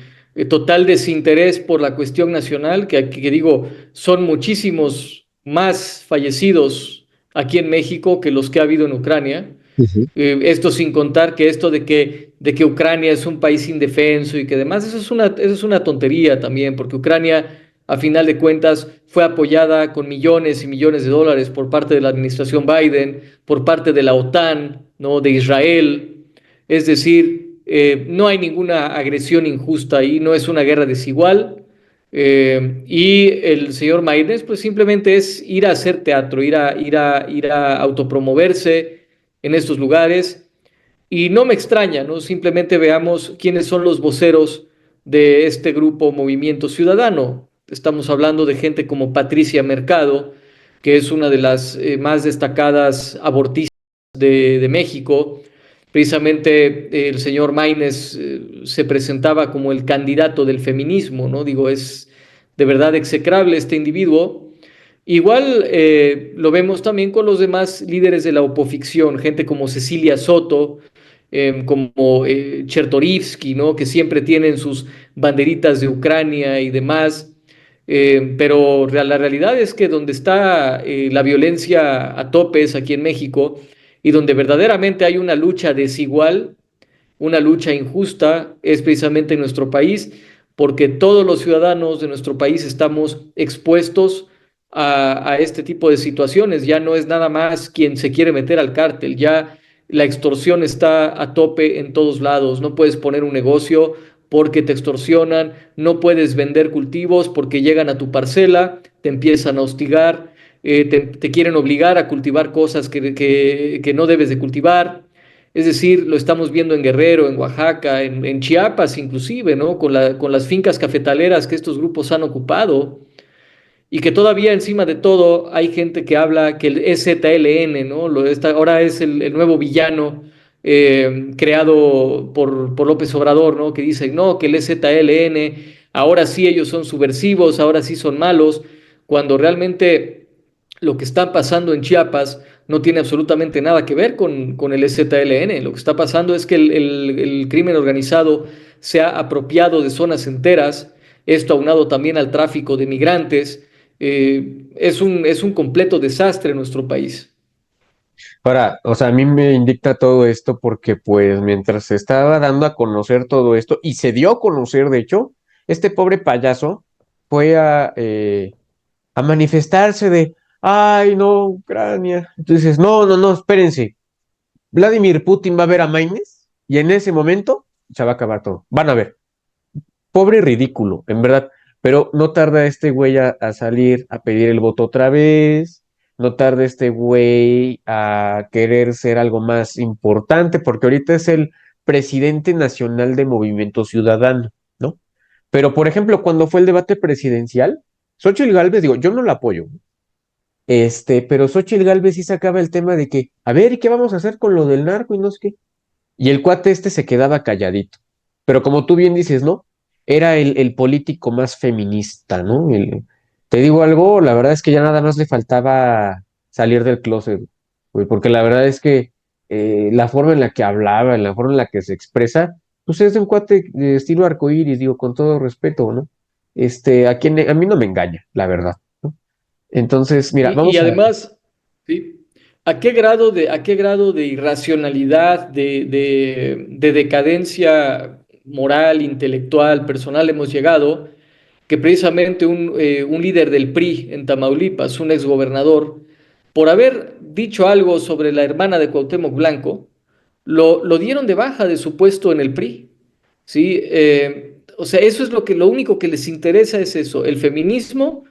total desinterés por la cuestión nacional, que digo, son muchísimos más fallecidos aquí en México que los que ha habido en Ucrania. ujú. Esto sin contar que esto de que Ucrania es un país indefenso y que además eso es una tontería también, porque Ucrania, a final de cuentas, fue apoyada con millones y millones de dólares por parte de la administración Biden, por parte de la OTAN, ¿no? De Israel. Es decir, no hay ninguna agresión injusta ahí, no es una guerra desigual. Y el señor Maínez, pues simplemente es ir a hacer teatro, ir a autopromoverse en estos lugares. Y no me extraña, ¿no? Simplemente veamos quiénes son los voceros de este grupo Movimiento Ciudadano. Estamos hablando de gente como Patricia Mercado, que es una de las más destacadas abortistas de México. Precisamente el señor Maínez se presentaba como el candidato del feminismo, ¿no? Digo, es de verdad execrable este individuo. Igual lo vemos también con los demás líderes de la opoficción, gente como Cecilia Soto, como Chertorivsky, ¿no? Que siempre tienen sus banderitas de Ucrania y demás. Pero la realidad es que donde está la violencia a topes aquí en México y donde verdaderamente hay una lucha desigual, una lucha injusta, es precisamente en nuestro país, porque todos los ciudadanos de nuestro país estamos expuestos a este tipo de situaciones. Ya no es nada más quien se quiere meter al cártel, ya la extorsión está a tope en todos lados. No puedes poner un negocio porque te extorsionan, no puedes vender cultivos porque llegan a tu parcela, te empiezan a hostigar, te quieren obligar a cultivar cosas que no debes de cultivar. Es decir, lo estamos viendo en Guerrero, en Oaxaca, en Chiapas inclusive, ¿no? Con las fincas cafetaleras que estos grupos han ocupado y que todavía encima de todo hay gente que habla que el EZLN, ¿no? Ahora es el nuevo villano creado por López Obrador, ¿no? Que dicen, no, que el EZLN, ahora sí ellos son subversivos, ahora sí son malos, cuando realmente lo que está pasando en Chiapas no tiene absolutamente nada que ver con el EZLN. Lo que está pasando es que el crimen organizado se ha apropiado de zonas enteras, esto aunado también al tráfico de migrantes. Es un completo desastre en nuestro país. Ahora, o sea, a mí me indica todo esto porque, pues, mientras se estaba dando a conocer todo esto, y se dio a conocer, de hecho, este pobre payaso fue a manifestarse de, ay, no, Ucrania. Entonces, no, no, no, espérense. Vladimir Putin va a ver a Maines y en ese momento se va a acabar todo. Van a ver. Pobre y ridículo, en verdad. Pero no tarda este güey a salir a pedir el voto otra vez. No tarda este güey a querer ser algo más importante, porque ahorita es el presidente nacional de Movimiento Ciudadano, ¿no? Pero, por ejemplo, cuando fue el debate presidencial, Xochitl Gálvez, digo, yo no la apoyo, pero Xochitl Gálvez sí sacaba el tema de que, a ver, ¿y qué vamos a hacer con lo del narco y no sé qué? Y el cuate este se quedaba calladito. Pero como tú bien dices, ¿no? Era el político más feminista, ¿no? Te digo algo, la verdad es que ya nada más le faltaba salir del closet, güey, porque la verdad es que la forma en la que hablaba, en la forma en la que se expresa, pues es de un cuate de estilo arcoíris, digo, con todo respeto, ¿no? A mí no me engaña, la verdad, ¿no? Entonces, mira, Y vamos a... además, ¿sí? A qué grado de irracionalidad, de decadencia moral, intelectual, personal hemos llegado? Que precisamente un líder del PRI en Tamaulipas, un exgobernador, por haber dicho algo sobre la hermana de Cuauhtémoc Blanco, lo dieron de baja de su puesto en el PRI. ¿Sí? O sea, eso es lo único que les interesa es eso, el feminismo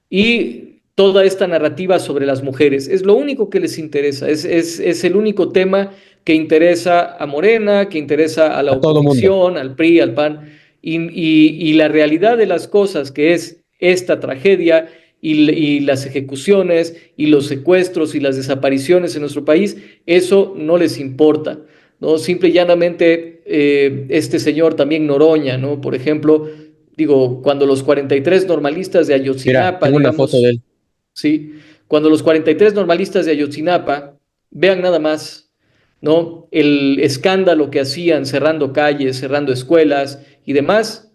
y toda esta narrativa sobre las mujeres. Es lo único que les interesa, es el único tema que interesa a Morena, que interesa a la A todo mundo. oposición, al PRI, al PAN, y la realidad de las cosas, que es esta tragedia y las ejecuciones y los secuestros y las desapariciones en nuestro país, eso no les importa, ¿no? Simple y llanamente, este señor también Noroña, ¿no? Por ejemplo, digo, cuando los 43 normalistas de Mira, Ayotzinapa, tengo una foto de digamos, él. ¿sí? Cuando los 43 normalistas de Ayotzinapa, vean nada más, ¿no? El escándalo que hacían cerrando calles, cerrando escuelas y demás.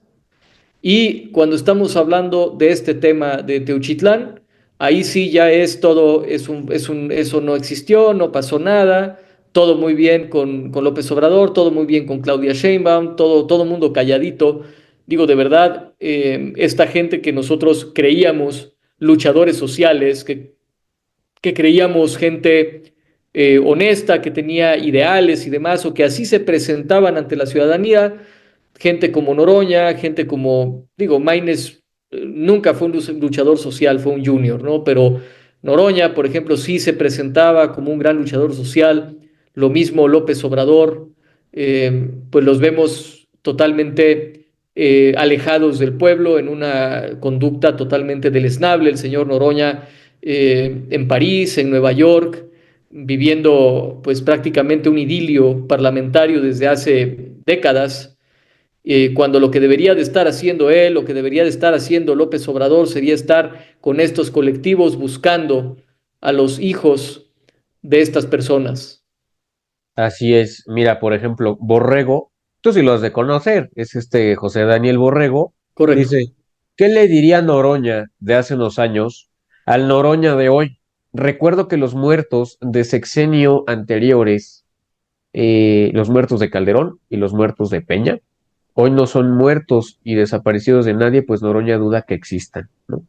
Y cuando estamos hablando de este tema de Teuchitlán, ahí sí ya es todo, eso no existió, no pasó nada, todo muy bien con López Obrador, todo muy bien con Claudia Sheinbaum, todo mundo calladito. Digo, de verdad, esta gente que nosotros creíamos luchadores sociales, que creíamos gente honesta, que tenía ideales y demás, o que así se presentaban ante la ciudadanía, gente como Noroña, gente como, digo, Maines nunca fue un luchador social, fue un junior, ¿no? Pero Noroña, por ejemplo, sí se presentaba como un gran luchador social, lo mismo López Obrador, pues los vemos totalmente alejados del pueblo, en una conducta totalmente deleznable. El señor Noroña en París, en Nueva York, viviendo pues prácticamente un idilio parlamentario desde hace décadas, cuando lo que debería de estar haciendo él, lo que debería de estar haciendo López Obrador sería estar con estos colectivos buscando a los hijos de estas personas. Así es. Mira, por ejemplo, Borrego, tú sí lo has de conocer, es este José Daniel Borrego. Correcto. Dice, ¿qué le diría Noroña de hace unos años al Noroña de hoy? Recuerdo que los muertos de sexenio anteriores, los muertos de Calderón y los muertos de Peña, hoy no son muertos y desaparecidos de nadie, pues Noroña duda que existan, ¿no?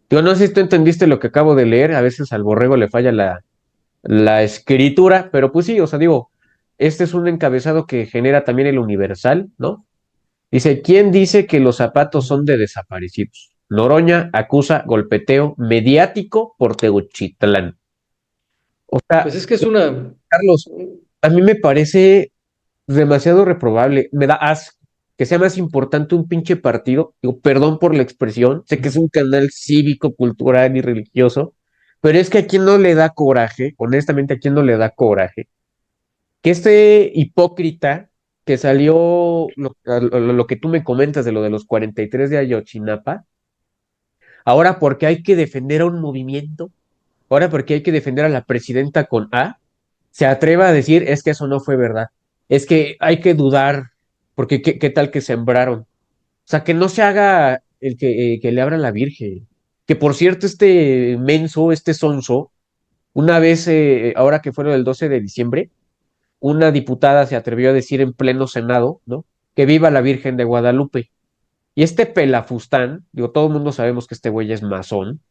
Yo no sé si tú entendiste lo que acabo de leer, a veces al Borrego le falla la escritura, pero pues sí, o sea, digo, este es un encabezado que genera también el Universal, ¿no? Dice, ¿quién dice que los zapatos son de desaparecidos? Noroña acusa golpeteo mediático por Teuchitlán. O sea, Pues es que es una... Carlos, a mí me parece demasiado reprobable, me da asco que sea más importante un pinche partido, digo, perdón por la expresión, sé que es un canal cívico, cultural y religioso, pero es que a quien no le da coraje, honestamente a quien no le da coraje, que este hipócrita que salió, lo que tú me comentas de lo de los 43 de Ayotzinapa, ahora porque hay que defender a un movimiento, ahora porque hay que defender a la presidenta con A, se atreva a decir es que eso no fue verdad, es que hay que dudar, porque qué tal que sembraron. O sea, que no se haga el que le abra la Virgen. Que por cierto, este menso, este sonso, una vez, ahora que fue lo del 12 de diciembre, una diputada se atrevió a decir en pleno Senado, ¿no? Que viva la Virgen de Guadalupe. Y este pelafustán, digo, todo el mundo sabemos que este güey es masón.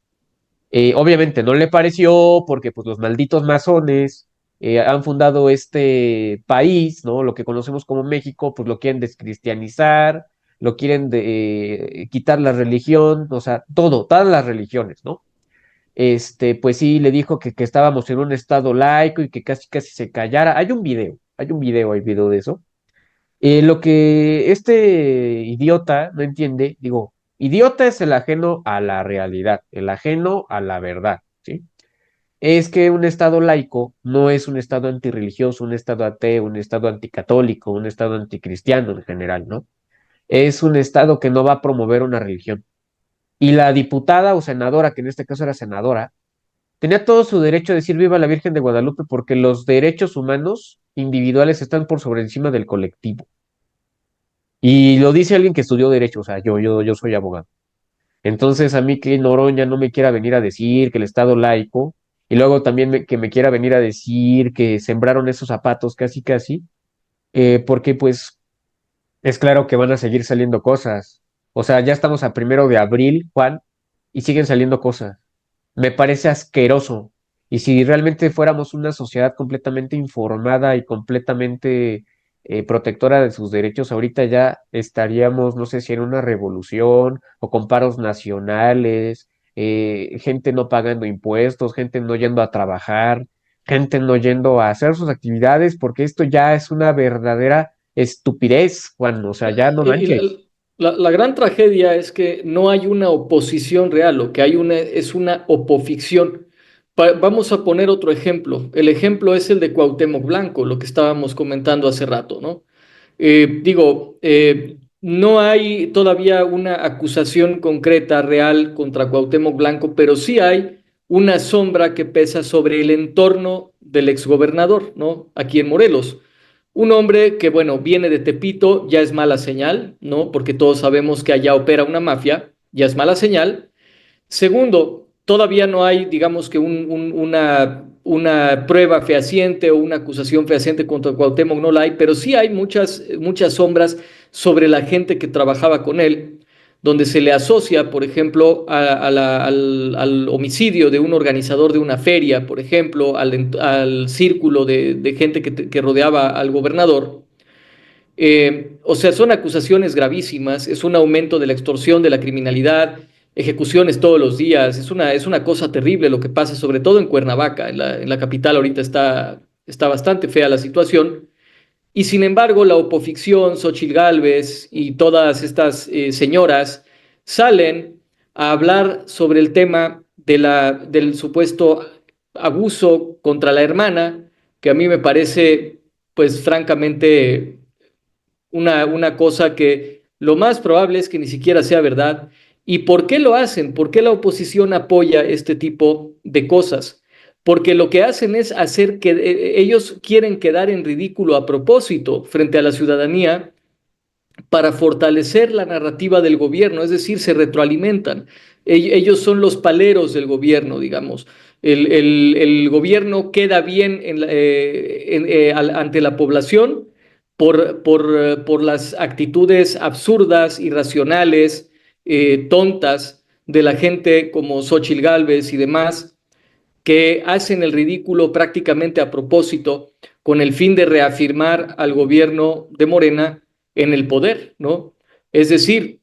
Obviamente no le pareció porque pues los malditos masones han fundado este país, ¿no? Lo que conocemos como México, pues lo quieren descristianizar, lo quieren quitar la religión, o sea, todo, todas las religiones, ¿no? Pues sí, le dijo que estábamos en un estado laico y que casi casi se callara. Hay video de eso. Lo que este idiota no entiende, digo, idiota es el ajeno a la realidad, el ajeno a la verdad, ¿sí? Es que un estado laico no es un estado antirreligioso, un estado ateo, un estado anticatólico, un estado anticristiano en general, ¿no? Es un estado que no va a promover una religión. Y la diputada o senadora, que en este caso era senadora, tenía todo su derecho a decir viva la Virgen de Guadalupe porque los derechos humanos individuales están por sobre encima del colectivo. Y lo dice alguien que estudió derecho, o sea, yo soy abogado. Entonces, a mí que Noroña no me quiera venir a decir que el Estado laico, y luego también que me quiera venir a decir que sembraron esos zapatos casi casi, porque pues es claro que van a seguir saliendo cosas. O sea, ya estamos a 1 de abril, Juan, y siguen saliendo cosas. Me parece asqueroso. Y si realmente fuéramos una sociedad completamente informada y completamente protectora de sus derechos, ahorita ya estaríamos, no sé si en una revolución o con paros nacionales, gente no pagando impuestos, gente no yendo a trabajar, gente no yendo a hacer sus actividades, porque esto ya es una verdadera estupidez, Juan. O sea, ya no Y manches. la gran tragedia es que no hay una oposición real, lo que hay es una opoficción. Vamos a poner otro ejemplo. El ejemplo es el de Cuauhtémoc Blanco, lo que estábamos comentando hace rato, ¿no? No hay todavía una acusación concreta, real, contra Cuauhtémoc Blanco, pero sí hay una sombra que pesa sobre el entorno del exgobernador, ¿no? Aquí en Morelos. Un hombre que, bueno, viene de Tepito, ya es mala señal, ¿no? Porque todos sabemos que allá opera una mafia, ya es mala señal. Segundo, todavía no hay, digamos que una prueba fehaciente o una acusación fehaciente contra Cuauhtémoc, no la hay, pero sí hay muchas sombras sobre la gente que trabajaba con él, donde se le asocia, por ejemplo, al homicidio de un organizador de una feria, por ejemplo, al círculo de gente que rodeaba al gobernador. O sea, son acusaciones gravísimas, es un aumento de la extorsión, de la criminalidad, ejecuciones todos los días, es una cosa terrible lo que pasa, sobre todo en Cuernavaca, en la capital ahorita está bastante fea la situación, y sin embargo la opoficción, Xóchitl Gálvez y todas estas señoras salen a hablar sobre el tema del supuesto abuso contra la hermana, que a mí me parece, pues francamente una cosa que lo más probable es que ni siquiera sea verdad. ¿Y por qué lo hacen? ¿Por qué la oposición apoya este tipo de cosas? Porque lo que hacen es hacer que ellos quieren quedar en ridículo a propósito frente a la ciudadanía para fortalecer la narrativa del gobierno, es decir, se retroalimentan. Ellos son los paleros del gobierno, digamos. El gobierno queda bien ante la población por las actitudes absurdas, irracionales, tontas de la gente como Xóchitl Gálvez y demás, que hacen el ridículo prácticamente a propósito con el fin de reafirmar al gobierno de Morena en el poder, ¿no? Es decir,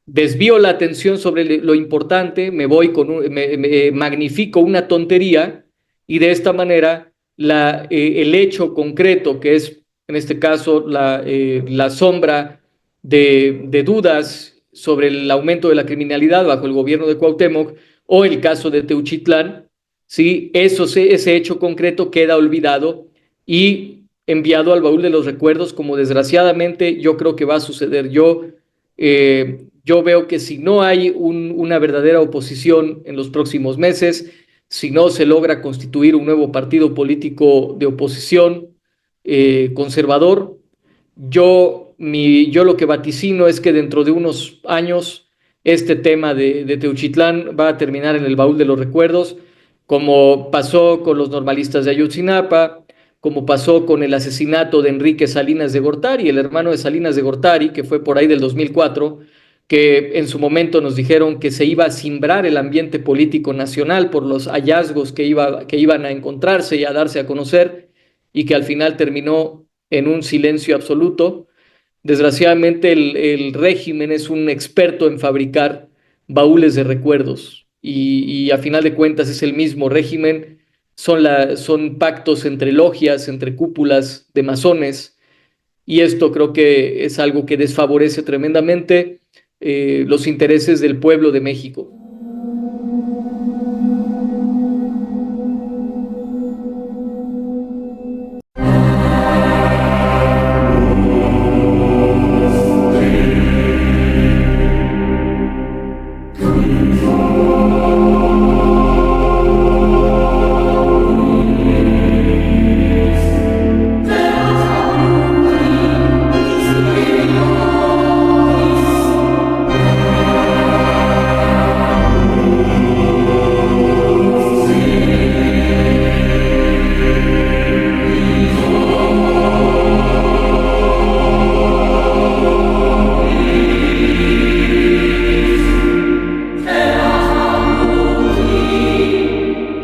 desvío la atención sobre lo importante, me voy me magnifico una tontería y de esta manera el hecho concreto, que es en este caso la sombra de dudas sobre el aumento de la criminalidad bajo el gobierno de Cuauhtémoc o el caso de Teuchitlán, ¿sí? Ese hecho concreto queda olvidado y enviado al baúl de los recuerdos, como desgraciadamente yo creo que va a suceder. Yo veo que si no hay una verdadera oposición en los próximos meses, si no se logra constituir un nuevo partido político de oposición conservador. Yo lo que vaticino es que dentro de unos años este tema de Teuchitlán va a terminar en el baúl de los recuerdos, como pasó con los normalistas de Ayotzinapa, como pasó con el asesinato de Enrique Salinas de Gortari, el hermano de Salinas de Gortari, que fue por ahí del 2004, que en su momento nos dijeron que se iba a cimbrar el ambiente político nacional por los hallazgos que iban a encontrarse y a darse a conocer, y que al final terminó en un silencio absoluto. Desgraciadamente el régimen es un experto en fabricar baúles de recuerdos y a final de cuentas es el mismo régimen, son pactos entre logias, entre cúpulas de masones, y esto creo que es algo que desfavorece tremendamente los intereses del pueblo de México.